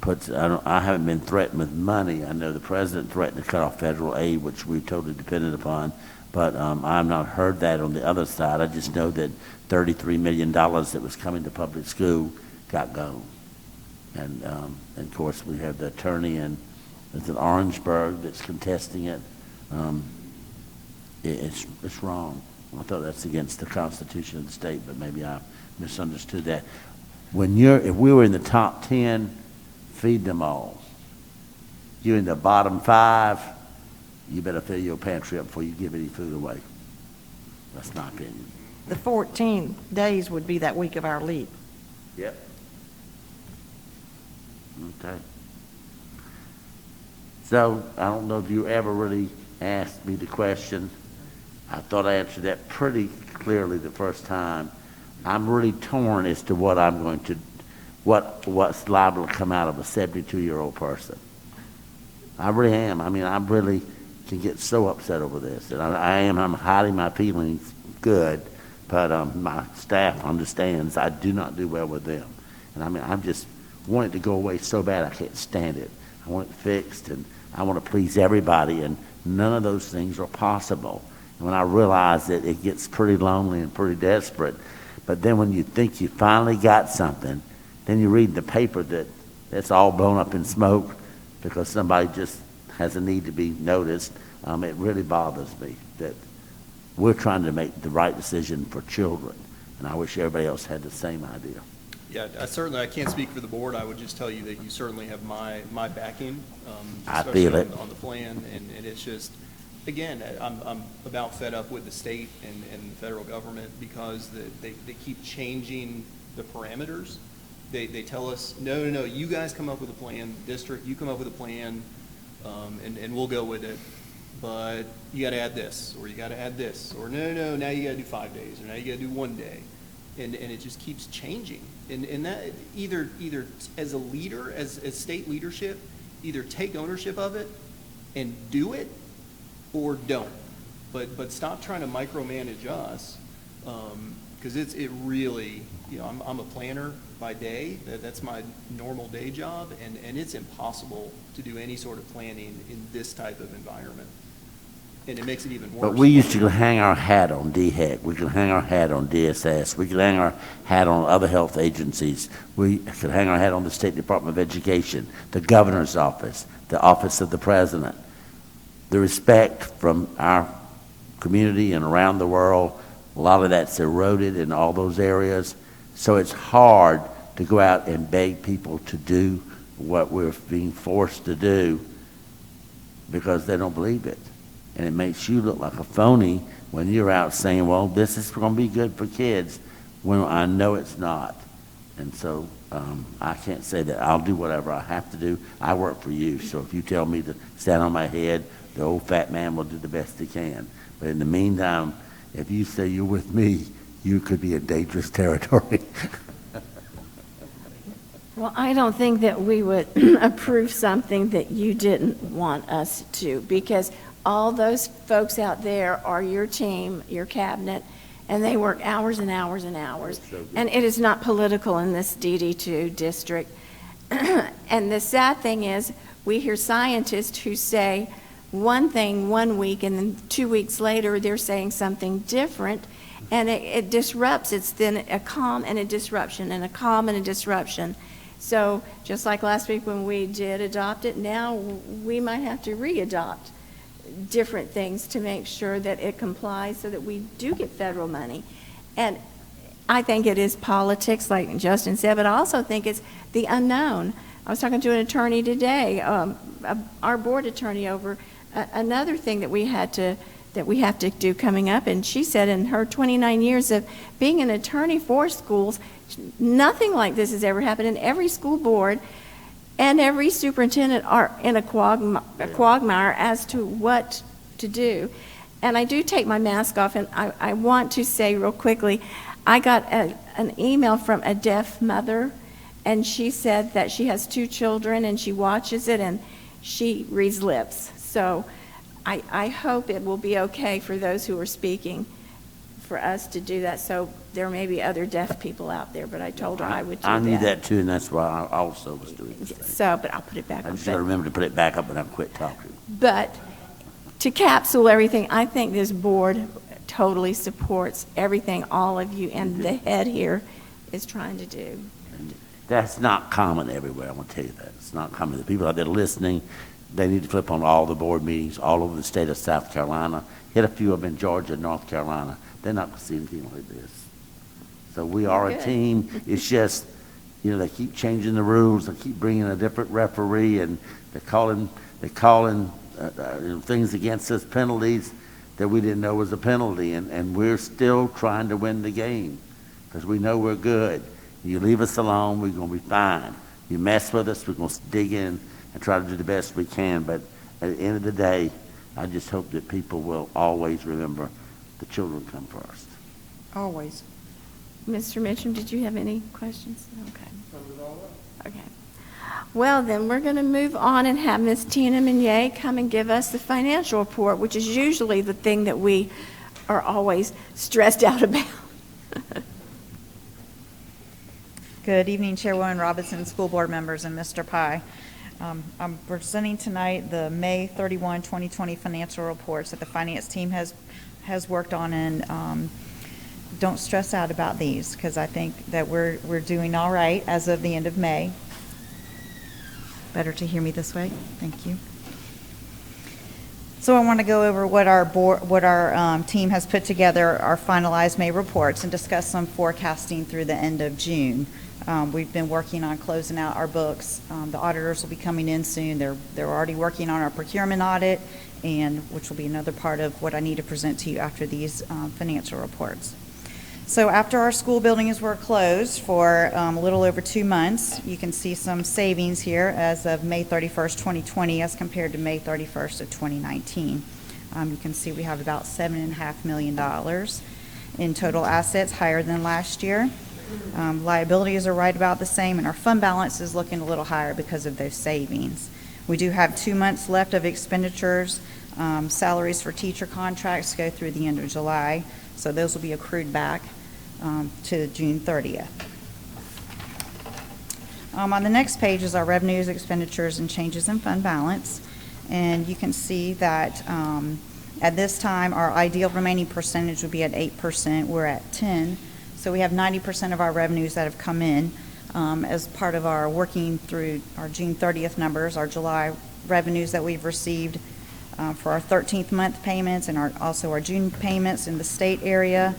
I haven't been threatened with money. I know the president threatened to cut off federal aid, which we're totally dependent upon, but I've not heard that on the other side. I just know that $33 million that was coming to public school got gone. And of course, we have the attorney in Orangeburg that's contesting it. It's wrong. I thought that's against the Constitution of the state, but maybe I misunderstood that. If we were in the top 10, feed them all. You're in the bottom 5, you better fill your pantry up before you give any food away. That's my opinion. The 14 days would be that week of our leap. Yep. Okay. So, I don't know if you ever really asked me the question. I thought I answered that pretty clearly the first time. I'm really torn as to what I'm going to, what's liable to come out of a 72-year-old person. I really am. I mean, I really can get so upset over this. And I'm hiding my feelings good, but my staff understands I do not do well with them. And I mean, I'm just want it to go away so bad I can't stand it. I want it fixed, and I want to please everybody, and none of those things are possible. And when I realize that, it gets pretty lonely and pretty desperate. But then when you think you finally got something, then you read in the paper that it's all blown up in smoke because somebody just has a need to be noticed. It really bothers me that we're trying to make the right decision for children. And I wish everybody else had the same idea. Yeah, I can't speak for the board. I would just tell you that you certainly have my backing. I feel it. On the plan, and it's just, again, I'm about fed up with the state and the federal government because they keep changing the parameters. They tell us, no, you guys come up with a plan, district, you come up with a plan, and we'll go with it. But you gotta add this, or you gotta add this, or no, now you gotta do 5 days, or now you gotta do 1 day. And it just keeps changing. And that either as a leader, as state leadership, either take ownership of it and do it, or don't. But stop trying to micromanage us, because it really, I'm a planner by day. That's my normal day job, and it's impossible to do any sort of planning in this type of environment. And it makes it even worse. But we used to hang our hat on DHEC. We could hang our hat on DSS. We could hang our hat on other health agencies. We could hang our hat on the State Department of Education, the governor's office, the office of the president. The respect from our community and around the world, a lot of that's eroded in all those areas. So it's hard to go out and beg people to do what we're being forced to do because they don't believe it. And it makes you look like a phony when you're out saying, well, this is going to be good for kids, when I know it's not. And so I can't say that I'll do whatever I have to do. I work for you, so if you tell me to stand on my head, the old fat man will do the best he can. But in the meantime, if you say you're with me, you could be in dangerous territory. Well, I don't think that we would approve something that you didn't want us to, because all those folks out there are your team, your cabinet, and they work hours and hours and hours. And it is not political in this DD2 district. And the sad thing is, we hear scientists who say one thing 1 week, and then 2 weeks later, they're saying something different, and it disrupts. It's then a calm and a disruption, and a calm and a disruption. So just like last week when we did adopt it, now we might have to re-adopt different things to make sure that it complies so that we do get federal money. And I think it is politics, like Justin said, but I also think it's the unknown. I was talking to an attorney today, our board attorney, over another thing that we have to do coming up, and she said in her 29 years of being an attorney for schools, nothing like this has ever happened. In every school board and every superintendent are in a quagmire as to what to do. And I do take my mask off, and I want to say real quickly, I got an email from a deaf mother, and she said that she has 2 children, and she watches it, and she reads lips. So I hope it will be okay for those who are speaking for us to do that. So there may be other deaf people out there, but I told her I would do that. I knew that too, and that's why I also was doing the same. So, but I'll put it back I on. just got to remember to put it back up and I'll quit talking. But to capsule everything, I think this board totally supports everything all of you and the head here is trying to do. And that's not common everywhere, I want to tell you that. It's not common. The people out there listening, they need to flip on all the board meetings all over the state of South Carolina, hit a few of them in Georgia and North Carolina. They're not going to see anything like this. So we are a team. It's just, they keep changing the rules. They keep bringing a different referee, and they're calling things against us, penalties that we didn't know was a penalty. And we're still trying to win the game because we know we're good. You leave us alone, we're going to be fine. You mess with us, we're going to dig in and try to do the best we can. But at the end of the day, I just hope that people will always remember the children come first. Always. Mr. Mitchum, did you have any questions? Okay. Well, then, we're going to move on and have Ms. Tina Meunier come and give us the financial report, which is usually the thing that we are always stressed out about. Good evening, Chairwoman Robinson, school board members, and Mr. Pye. I'm presenting tonight the May 31, 2020 financial reports that the finance team has worked on, and don't stress out about these because I think that we're doing all right as of the end of May. Better to hear me this way. Thank you. So I want to go over what our team has put together, our finalized May reports, and discuss some forecasting through the end of June. We've been working on closing out our books. The auditors will be coming in soon. They're already working on our procurement audit, and which will be another part of what I need to present to you after these financial reports. So after our school buildings were closed for a little over 2 months, you can see some savings here as of May 31st, 2020, as compared to May 31st of 2019. You can see we have about $7.5 million in total assets, higher than last year. Liabilities are right about the same, and our fund balance is looking a little higher because of those savings. We do have 2 months left of expenditures. Salaries for teacher contracts go through the end of July, so those will be accrued back to June 30th. On the next page is our revenues, expenditures, and changes in fund balance. And you can see that at this time, our ideal remaining percentage would be at 8%. We're at 10%. So we have 90% of our revenues that have come in as part of our working through our June 30th numbers, our July revenues that we've received for our 13th month payments, and also our June payments in the state area.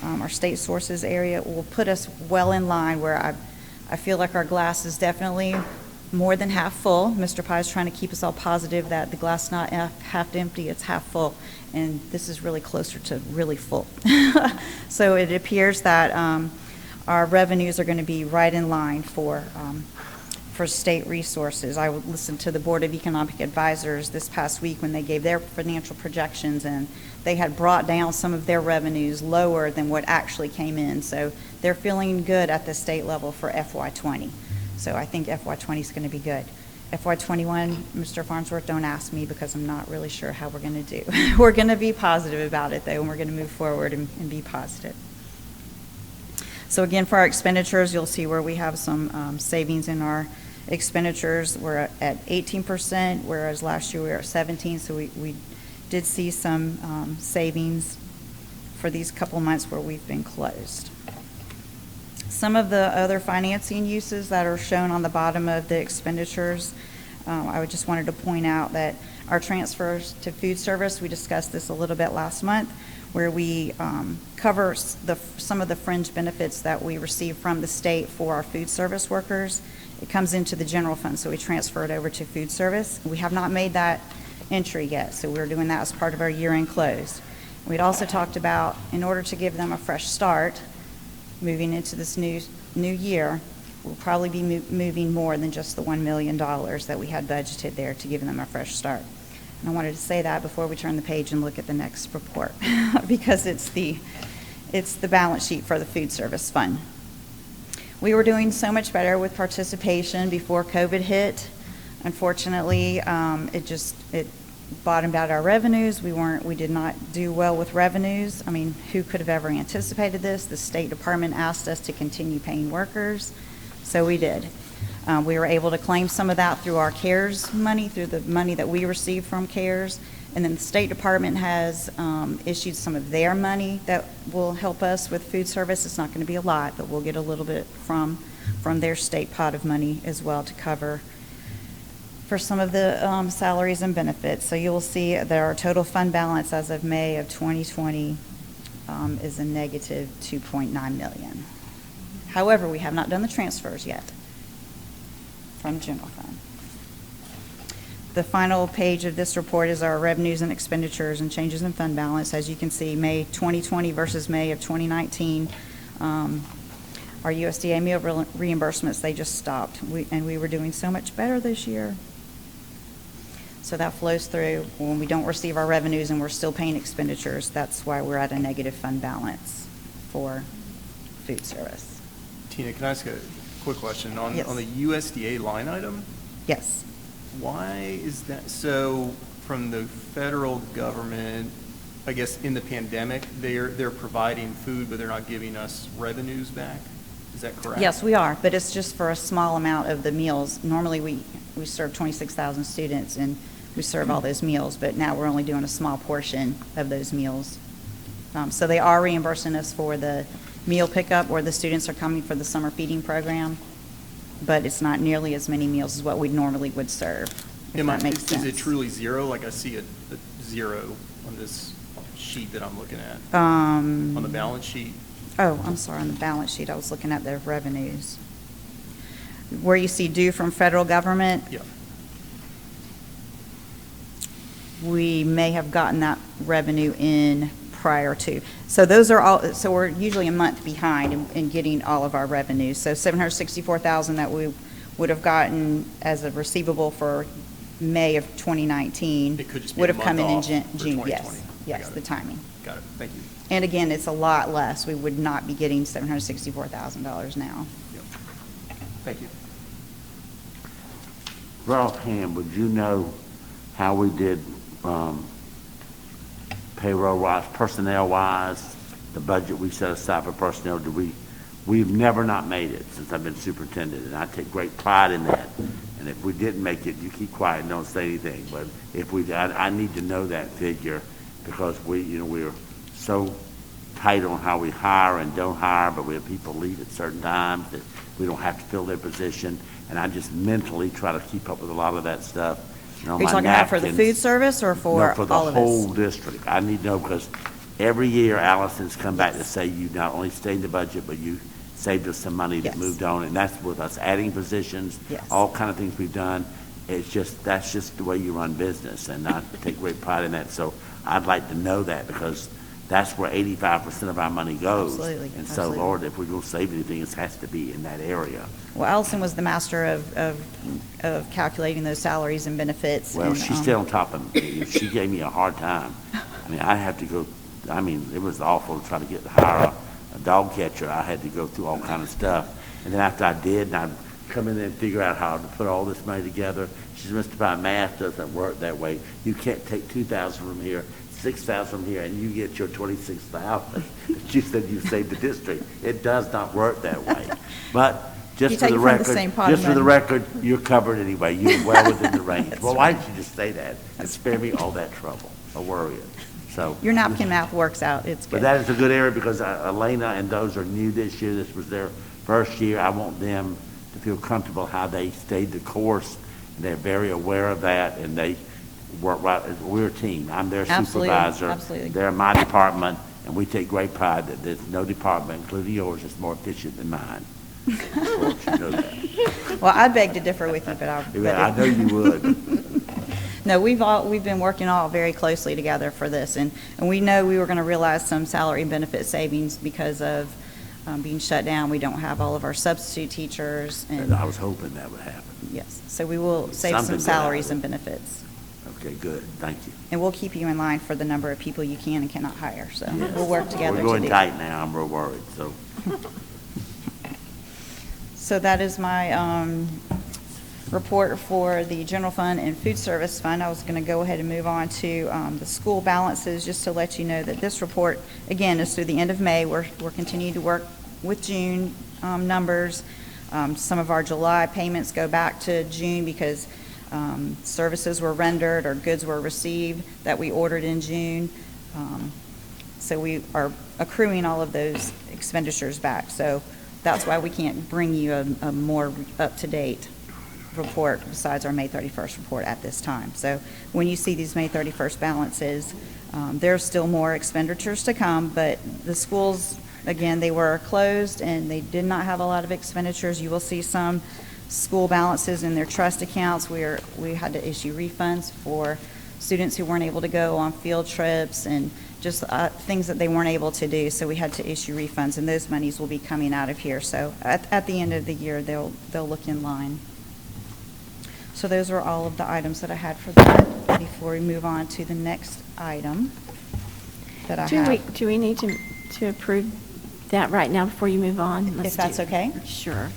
Our state sources area will put us well in line where I feel like our glass is definitely more than half full. Mr. Pye is trying to keep us all positive that the glass is not half empty, it's half full. And this is really closer to really full. So it appears that our revenues are going to be right in line for state resources. I would listen to the Board of Economic Advisors this past week when they gave their financial projections, and they had brought down some of their revenues lower than what actually came in. So they're feeling good at the state level for FY20. So I think FY20 is going to be good. FY21, Mr. Farnsworth, don't ask me because I'm not really sure how we're going to do. We're going to be positive about it, though, and we're going to move forward and be positive. So again, for our expenditures, you'll see where we have some savings in our expenditures. We're at 18%, whereas last year we were at 17%, so we did see some savings for these couple months where we've been closed. Some of the other financing uses that are shown on the bottom of the expenditures, I just wanted to point out that our transfers to food service, we discussed this a little bit last month, where we cover some of the fringe benefits that we receive from the state for our food service workers. It comes into the general fund, so we transfer it over to food service. We have not made that entry yet, so we're doing that as part of our year-end close. We'd also talked about, in order to give them a fresh start, moving into this new year, we'll probably be moving more than just the $1 million that we had budgeted there to give them a fresh start. And I wanted to say that before we turn the page and look at the next report, because it's the balance sheet for the food service fund. We were doing so much better with participation before COVID hit. Unfortunately, it bottomed out our revenues. We did not do well with revenues. I mean, who could have ever anticipated this? The State Department asked us to continue paying workers, so we did. We were able to claim some of that through our CARES money, through the money that we received from CARES. And then the State Department has issued some of their money that will help us with food service. It's not going to be a lot, but we'll get a little bit from their state pot of money as well to cover for some of the salaries and benefits. So you will see that our total fund balance as of May of 2020 is a negative $2.9 million. However, we have not done the transfers yet from general fund. The final page of this report is our revenues and expenditures and changes in fund balance. As you can see, May 2020 versus May of 2019, our USDA meal reimbursements, they just stopped. And we were doing so much better this year. So that flows through when we don't receive our revenues and we're still paying expenditures. That's why we're at a negative fund balance for food service. Tina, can I ask a quick question? Yes. On the USDA line item? Yes. Why is that? So from the federal government, I guess in the pandemic, they're providing food, but they're not giving us revenues back? Is that correct? Yes, we are, but it's just for a small amount of the meals. Normally, we serve 26,000 students, and we serve all those meals, but now we're only doing a small portion of those meals. So they are reimbursing us for the meal pickup where the students are coming for the summer feeding program, but it's not nearly as many meals as what we normally would serve. if that makes Is sense. it truly zero? Like I see a zero on this sheet that I'm looking at. Um, On the balance sheet. Oh, I'm sorry, on the balance sheet, I was looking at the revenues. Where you see due from federal government, Yeah. we may have gotten that revenue in prior to. So those are all, so we're usually a month behind in getting all of our revenues. So 764,000 that we would have gotten as a receivable for May of 2019 It could just be would a have come in month in off for June, 2020. yes. I Yes, got the it. timing. Got it. Thank you. And again, it's a lot less. We would not be getting $764,000 now. Yep. Thank you. Ralph Ham, would you know how we did payroll-wise, personnel-wise, the budget we set aside for personnel? We've never not made it since I've been superintendent, and I take great pride in that. And if we didn't make it, you keep quiet and don't say anything. But if we, I need to know that figure because we're so tight on how we hire and don't hire, but we have people leave at certain times that we don't have to fill their position. And I just mentally try to keep up with a lot of that stuff. Are you talking about for the food service or for No, for the all of us? whole district. I need to know because every year Allison's come back to say you not only stayed in the budget, but you saved us some money that Yes. moved on. And that's with us adding positions, Yes. all kind of things we've done. That's just the way you run business. And I take great pride in that. So I'd like to know that because that's where 85% of our money goes. Absolutely, And so, absolutely. Lord, if we're going to save anything, it has to be in that area. Well, Allison was the master of calculating those salaries and benefits. Well, and, she's still on top of me. She gave me a hard time. I mean, I had to go, it was awful to try to hire a dog catcher. I had to go through all kind of stuff. And then after I did, and I'd come in there and figure out how to put all this money together, she said, Mr. Pye, math doesn't work that way. You can't take 2,000 from here, 6,000 from here, and you get your 26,000. She said you saved the district. It does not work that way. But just You for take the it from the record, same pot of just for the money. record, you're covered anyway. You're well within the range. Well, why didn't you just say that and spare me all that trouble or worrying? So. Your napkin math works out. It's But good. that is a good area because Elena and those are new this year. This was their first year. I want them to feel comfortable how they stayed the course. They're very aware of that, and they work right. We're a team. I'm their Absolutely, supervisor. absolutely. They're my department, and we take great pride that there's no department, including yours, that's more efficient than mine. Of course, you know that. Well, I beg to differ with you, but I know you would. No, we've been working all very closely together for this, and we know we were going to realize some salary and benefit savings because of being shut down. We don't have all of our substitute teachers, And and I was hoping that would happen. yes, so we will save Something some good out of salaries it. and benefits. Okay, good. Thank you. And we'll keep you in line for the number of people you can and cannot hire, so Yes. we'll work together We're to going do. tight now. I'm real worried, so. So that is my report for the general fund and food service fund. I was going to go ahead and move on to the school balances, just to let you know that this report, again, is through the end of May. We're continuing to work with June numbers. Some of our July payments go back to June because services were rendered or goods were received that we ordered in June. So we are accruing all of those expenditures back. So that's why we can't bring you a more up-to-date report besides our May 31st report at this time. So when you see these May 31st balances, there's still more expenditures to come, but the schools, again, they were closed and they did not have a lot of expenditures. You will see some school balances in their trust accounts. We had to issue refunds for students who weren't able to go on field trips and just things that they weren't able to do. So we had to issue refunds, and those monies will be coming out of here. So at the end of the year, they'll look in line. So those are all of the items that I had for that. Before we move on to the next item that I have. Do we need to approve that right now before you move on? Let's If that's do- okay? Sure.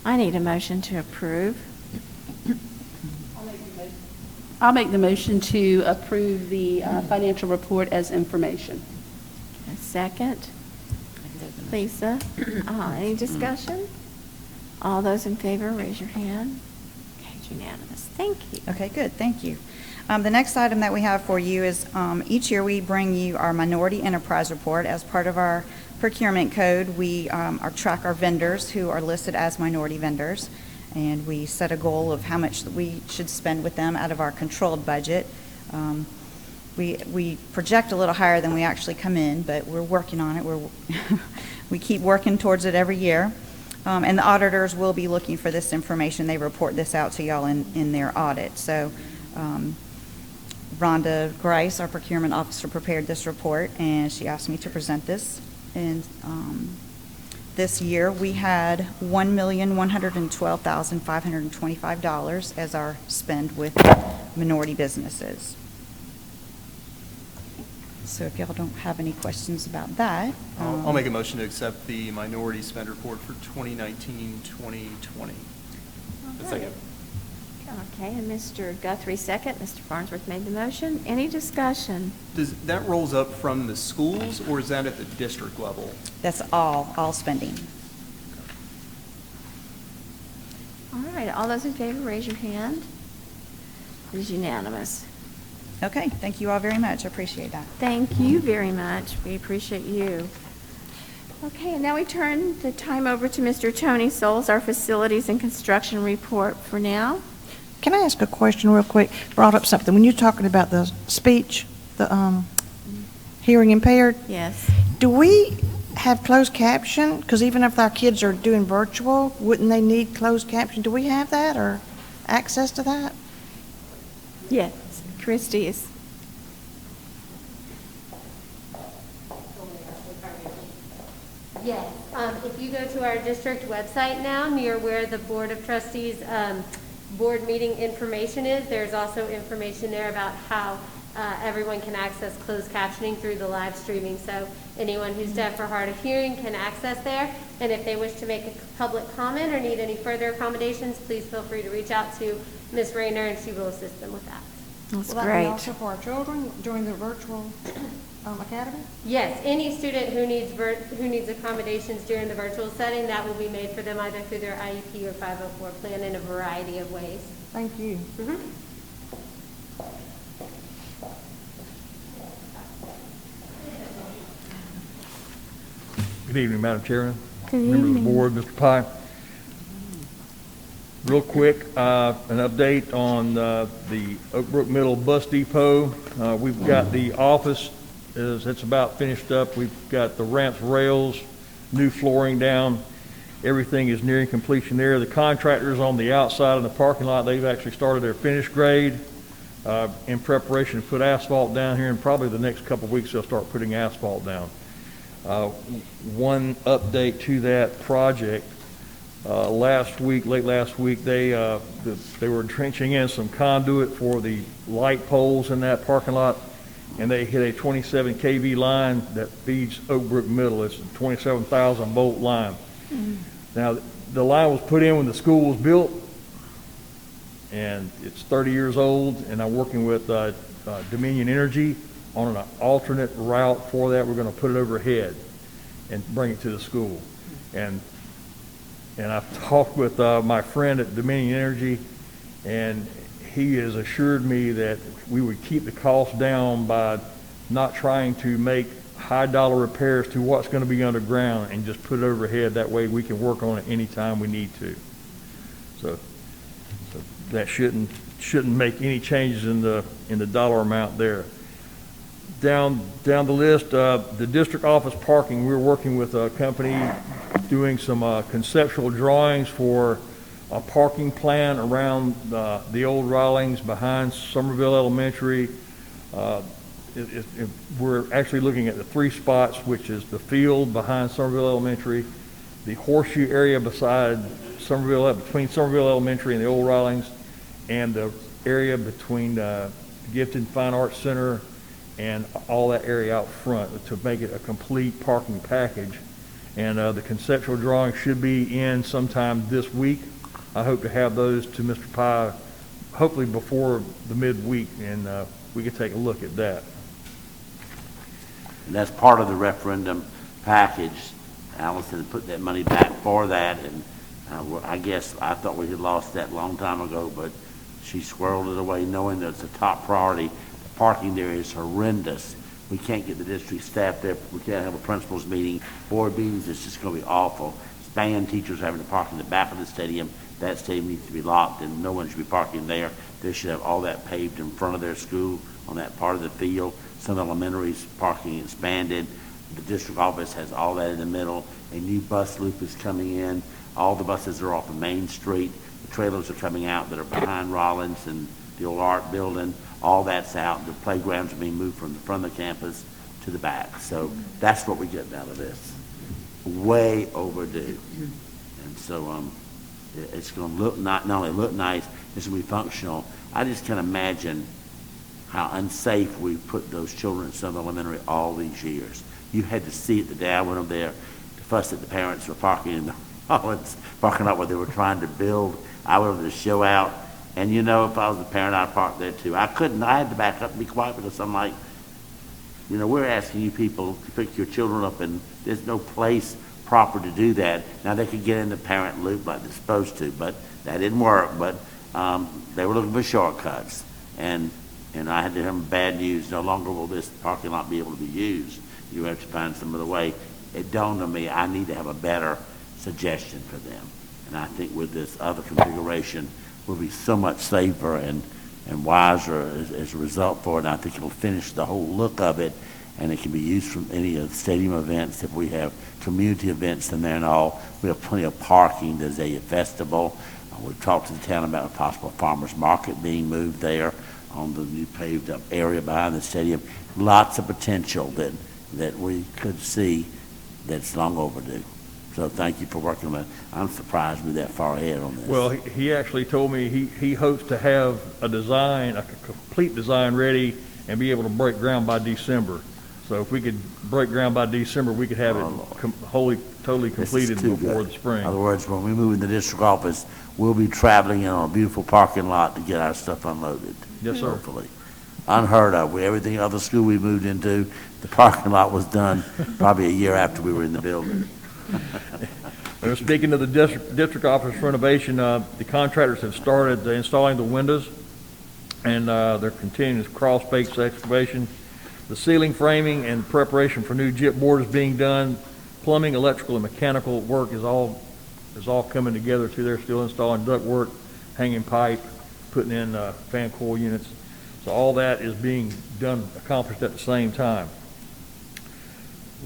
I need a motion to approve. I'll make the motion to approve the financial report as information. A second. Lisa, any discussion? All those in favor, raise your hand. Okay, it's unanimous. Thank you. Okay, good, thank you. The next item that we have for you is, each year we bring you our minority enterprise report. As part of our procurement code, we track our vendors who are listed as minority vendors. and we set a goal of how much that we should spend with them out of our controlled budget. We project a little higher than we actually come in, but we're working on it. We keep working towards it every year. And the auditors will be looking for this information. They report this out to y'all in their audit. So Rhonda Grice, our procurement officer, prepared this report, and she asked me to present this. And this year, we had $1,112,525 as our spend with minority businesses. So if y'all don't have any questions about that. I'll make a motion to accept the minority spend report for 2019-2020. Second. Okay, and Mr. Guthrie second, Mr. Farnsworth made the motion. Any discussion? Does that rolls up from the schools, or is that at the district level? That's all spending. All right, all those in favor, raise your hand. It is unanimous. Okay, thank you all very much. I appreciate that. Thank you very much. We appreciate you. Okay, and now we turn the time over to Mr. Tony Souls, our Facilities and Construction Report for now. Can I ask a question real quick? Brought up something. When you're talking about the speech, the hearing impaired, Yes. do we have closed caption? Because even if our kids are doing virtual, wouldn't they need closed caption? Do we have that or access to that? Yes, Christie is. Yes, if you go to our district website now, near where the Board of Trustees board meeting information is, there's also information there about how everyone can access closed captioning through the live streaming. So anyone who's deaf or hard of hearing can access there. And if they wish to make a public comment or need any further accommodations, please feel free to reach out to Ms. Rayner and she will assist them with that. That's Will that be great. also for our children during the virtual academy? Yes, any student who needs accommodations during the virtual setting, that will be made for them either through their IEP or 504 plan in a variety of ways. Thank you. Good evening, Madam Chairman. Good Members of evening. the board, Mr. Pye. Real quick, an update on the Oak Brook Middle Bus Depot. We've got the office, it's about finished up. We've got the ramps, rails, new flooring down. Everything is nearing completion there. The contractors on the outside of the parking lot, they've actually started their finish grade in preparation to put asphalt down here, and probably the next couple of weeks they'll start putting asphalt down. One update to that project, late last week, they were trenching in some conduit for the light poles in that parking lot, and they hit a 27 kV line that feeds Oak Brook Middle. It's a 27,000 volt line. Now, the line was put in when the school was built, and it's 30 years old, and I'm working with Dominion Energy on an alternate route for that. We're going to put it overhead and bring it to the school. And I've talked with my friend at Dominion Energy, and he has assured me that we would keep the cost down by not trying to make high dollar repairs to what's going to be underground and just put it overhead. That way we can work on it anytime we need to. So that shouldn't make any changes in the dollar amount there. Down the list, the district office parking, we're working with a company doing some conceptual drawings for a parking plan around the old Rawlings behind Somerville Elementary. We're actually looking at the 3 spots, which is the field behind Somerville Elementary, the horseshoe area between Somerville Elementary and the old Rawlings, and the area between Gifted Fine Arts Center and all that area out front to make it a complete parking package. And the conceptual drawing should be in sometime this week. I hope to have those to Mr. Pye hopefully before the midweek, and we can take a look at that. And that's part of the referendum package. Allison put that money back for that, and I guess I thought we had lost that a long time ago, but she squirreled it away knowing that it's a top priority. The parking there is horrendous. We can't get the district staff there. We can't have a principals meeting, board meetings. It's just going to be awful. It's band teachers having to park in the back of the stadium. That stadium needs to be locked, and no one should be parking there. They should have all that paved in front of their school on that part of the field. Some elementaries parking expanded. The district office has all that in the middle. A new bus loop is coming in. All the buses are off of Main Street. The trailers are coming out that are behind Rollins and the old art building. All that's out. The playgrounds are being moved from the front of the campus to the back. So that's what we're getting out of this. Way overdue. And so it's going to look not only look nice, it's going to be functional. I just can't imagine how unsafe we put those children at Southern Elementary all these years. You had to see it the day I went over there to fuss at the parents were parking in the Rollins parking lot where they were trying to build. I went over to show out, and you know, if I was a parent, I'd park there too. I couldn't. I had to back up and be quiet because I'm like, you know, we're asking you people to pick your children up, and there's no place proper to do that. Now, they could get in the parent loop like they're supposed to, but that didn't work. But they were looking for shortcuts, and I had to tell them bad news. No longer will this parking lot be able to be used. You have to find some other way. It dawned on me I need to have a better suggestion for them. And I think with this other configuration, we'll be so much safer and wiser as a result for it. And I think it'll finish the whole look of it, and it can be used from any of the stadium events. If we have community events in there and all, we have plenty of parking. There's a festival. We've talked to the town about a possible farmer's market being moved there on the new paved up area behind the stadium. Lots of potential that we could see that's long overdue. So thank you for working on it. I'm surprised we're that far ahead on this. Well, he actually told me he hopes to have a design, a complete design ready and be able to break ground by December. So if we could break ground by December, we could have it totally completed before the spring. In other words, when we move in the district office, we'll be traveling in on a beautiful parking lot to get our stuff unloaded. Yes, sir. Hopefully. Unheard of. Everything other school we moved into, the parking lot was done probably a year after we were in the building. Speaking of the district office renovation, the contractors have started installing the windows, and they're continuing this crawl space excavation. The ceiling framing and preparation for new gyp board is being done. Plumbing, electrical, and mechanical work is all coming together too. They're still installing duct work, hanging pipe, putting in fan coil units. So all that is being done, accomplished at the same time.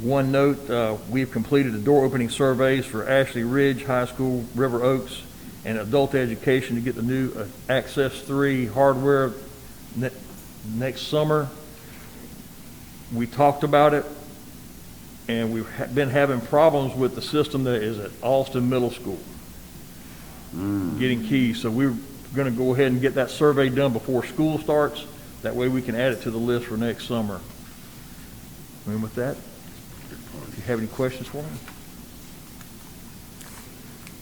One note, we've completed the door opening surveys for Ashley Ridge High School, River Oaks, and adult education to get the new Access 3 hardware next summer. We talked about it, and we've been having problems with the system that is at Alston Middle School, getting keys. So we're going to go ahead and get that survey done before school starts. That way we can add it to the list for next summer. And with that, if you have any questions for me?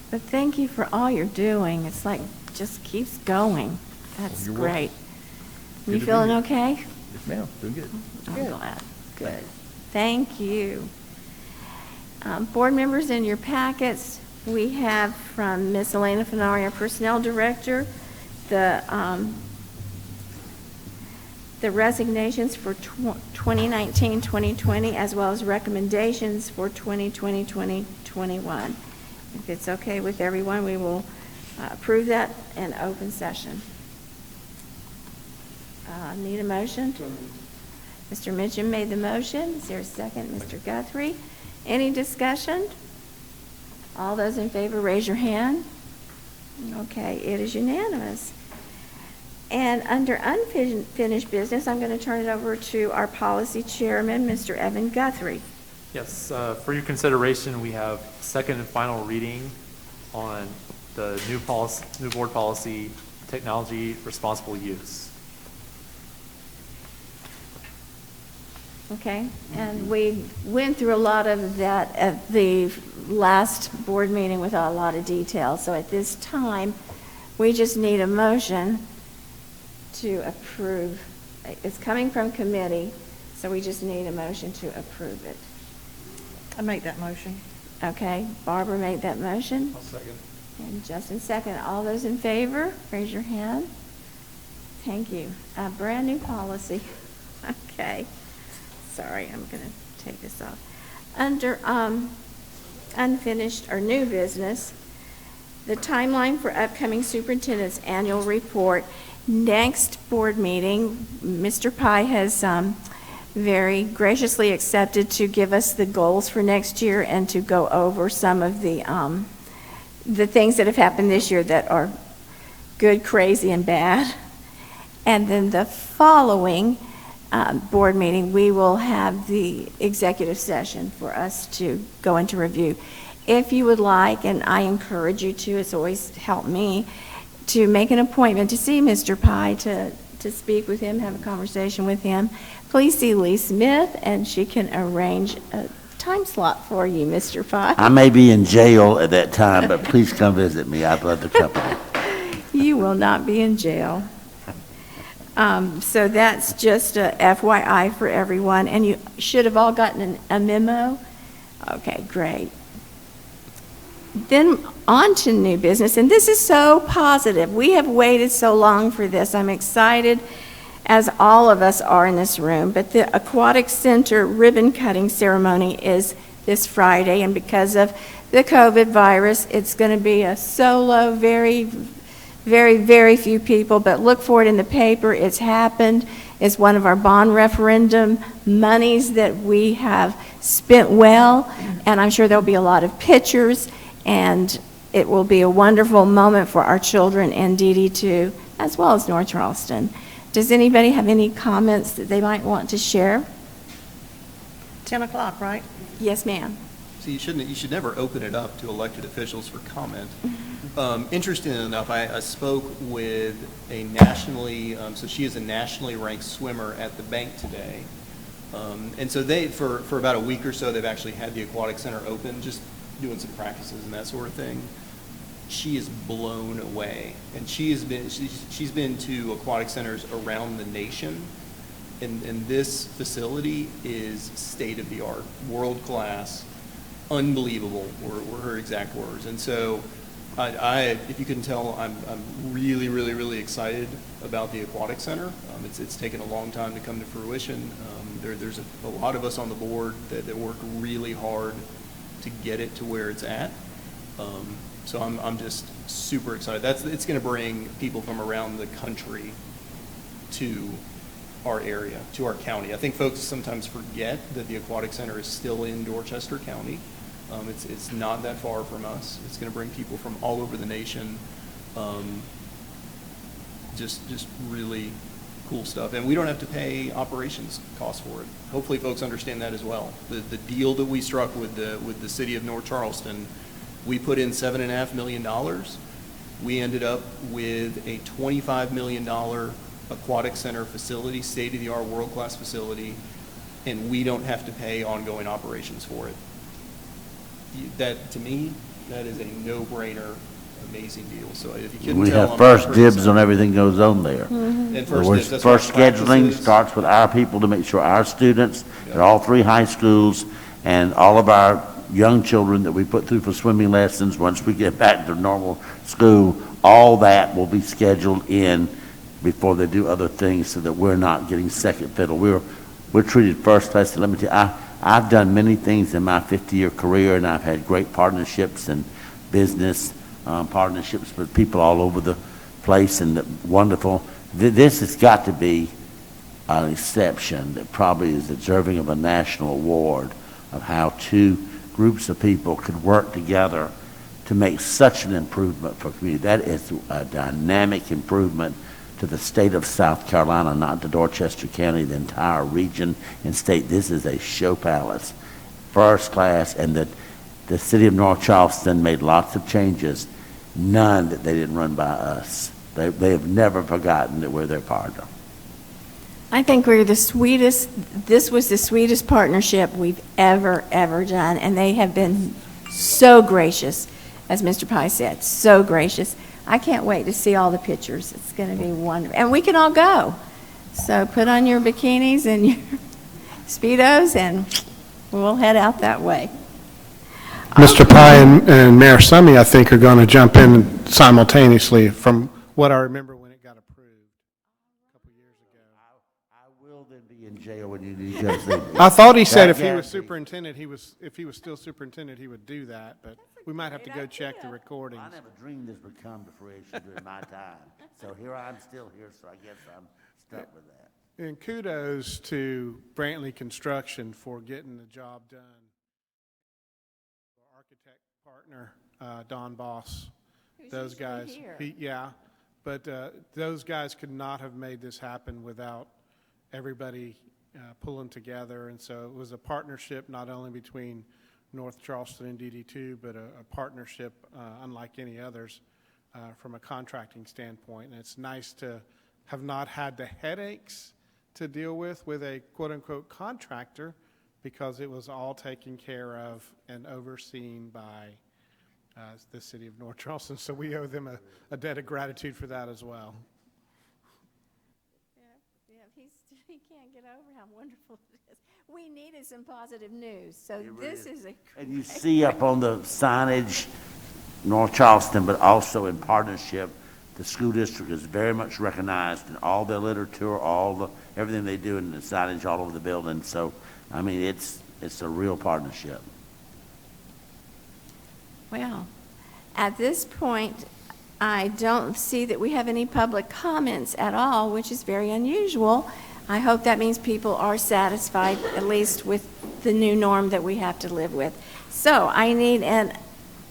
But thank you for all you're doing. It's like, just keeps going. That's You're great. Good You to feeling be here. okay? Yes, ma'am. Doing good. I'm glad. Good. Thank you. Board members, in your packets, we have from Ms. Elena Fenari, Personnel Director, the resignations for 2019-2020, as well as recommendations for 2020-2021. If it's okay with everyone, we will approve that in open session. Need a motion? Mr. Mitchum made the motion. Is there a second? Mr. Guthrie. Any discussion? All those in favor, raise your hand. Okay, it is unanimous. And under unfinished business, I'm going to turn it over to our policy chairman, Mr. Evan Guthrie. Yes, for your consideration, we have second and final reading on the new board policy, technology responsible use. Okay, and we went through a lot of that at the last board meeting with a lot of detail. So at this time, we just need a motion to approve. It's coming from committee, so we just need a motion to approve it. I make that motion. Okay, Barbara made that motion. I'll second. And Justin second. All those in favor, raise your hand. Thank you. A brand new policy. Okay. Sorry, I'm going to take this off. Under unfinished or new business, the timeline for upcoming superintendent's annual report. Next board meeting, Mr. Pye has very graciously accepted to give us the goals for next year and to go over some of the things that have happened this year that are good, crazy, and bad. And then the following board meeting, we will have the executive session for us to go into review. If you would like, and I encourage you to, it's always helped me, to make an appointment to see Mr. Pye, to speak with him, have a conversation with him, please see Lee Smith, and she can arrange a time slot for you, Mr. Pye. I may be in jail at that time, but please come visit me. I'd love the company. You will not be in jail. So that's just a FYI for everyone, and you should have all gotten a memo. Okay, great. Then on to new business, and this is so positive. We have waited so long for this. I'm excited, as all of us are in this room, but the Aquatic Center ribbon cutting ceremony is this Friday, and because of the COVID virus, it's going to be a solo, very, very few people, but look for it in the paper. It's happened. It's one of our bond referendum monies that we have spent well, and I'm sure there'll be a lot of pictures, and it will be a wonderful moment for our children in DD2 as well as North Charleston. Does anybody have any comments that they might want to share? 10 o'clock, right? Yes, ma'am. So you should never open it up to elected officials for comment. Interestingly enough, I spoke with a nationally, so she is a nationally ranked swimmer at the bank today. And so they, for about a week or so, they've actually had the Aquatic Center open, just doing some practices and that sort of thing. She is blown away, and she's been to aquatic centers around the nation, and this facility is state of the art, world class, unbelievable were her exact words. And so if you couldn't tell, I'm really excited about the aquatic center. It's taken a long time to come to fruition. There's a lot of us on the board that work really hard to get it to where it's at. So I'm just super excited. It's going to bring people from around the country to our area, to our county. I think folks sometimes forget that the Aquatic Center is still in Dorchester County. It's not that far from us. It's going to bring people from all over the nation. Just really cool stuff. And we don't have to pay operations costs for it. Hopefully folks understand that as well. The deal that we struck with the city of North Charleston, we put in $7.5 million. We ended up with a $25 million aquatic center facility, state-of-the-art, world-class facility, and we don't have to pay ongoing operations for it. That, to me, that is a no-brainer, amazing deal. So if you couldn't We tell, have first dibs on everything goes on there. And The first words- dibs, that's First what scheduling practices. starts with our people to make sure our students at all 3 high schools and all of our young children that we put through for swimming lessons, once we get back to normal school, all that will be scheduled in before they do other things so that we're not getting second fiddle. We're treated first class. Let me tell you, I've done many things in my 50-year career, and I've had great partnerships and business partnerships with people all over the place, and wonderful. This has got to be an exception that probably is deserving of a national award of how 2 groups of people could work together to make such an improvement for community. That is a dynamic improvement to the state of South Carolina, not to Dorchester County, the entire region and state. This is a show palace, first class, and the city of North Charleston made lots of changes, none that they didn't run by us. They have never forgotten that we're their partner. I think we're the sweetest, this was the sweetest partnership we've ever done, and they have been so gracious, as Mr. Pye said, so gracious. I can't wait to see all the pictures. It's going to be wonderful. And we can all go. So put on your bikinis and your Speedos, and we'll head out that way. Mr. Pye and Mayor Summey, I think, are going to jump in simultaneously from what I remember when it got approved a couple years ago. I will then be in jail when when you need to come see me. I thought he said if he was guarantee. superintendent, if he was still superintendent, he would do that, but we might have to go check the recordings. I never dreamed this would come to fruition during my time. So here I'm still here, so I guess I'm stuck with that. And kudos to Brantley Construction for getting the job done. Our architect partner, Don Boss, Who's those usually guys. here. Yeah, but those guys could not have made this happen without everybody pulling together. And so it was a partnership not only between North Charleston and DD2, but a partnership unlike any others from a contracting standpoint. And it's nice to have not had the headaches to deal with a quote-unquote contractor, because it was all taken care of and overseen by the city of North Charleston. So we owe them a debt of gratitude for that as well. Yeah, he can't get over how wonderful it is. We needed some positive news, so this is a And you see up on the signage, North Charleston, but also in partnership, the school district is very much recognized in all their literature, everything they do in the signage all over the building. So, I mean, it's a real partnership. Well, at this point, I don't see that we have any public comments at all, which is very unusual. I hope that means people are satisfied, at least with the new norm that we have to live with. So I need a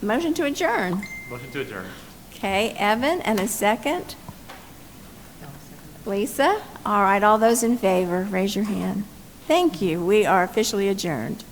motion to adjourn. Motion to adjourn. Okay, Evan, and a second? Lisa? All right, all those in favor, raise your hand. Thank you. We are officially adjourned.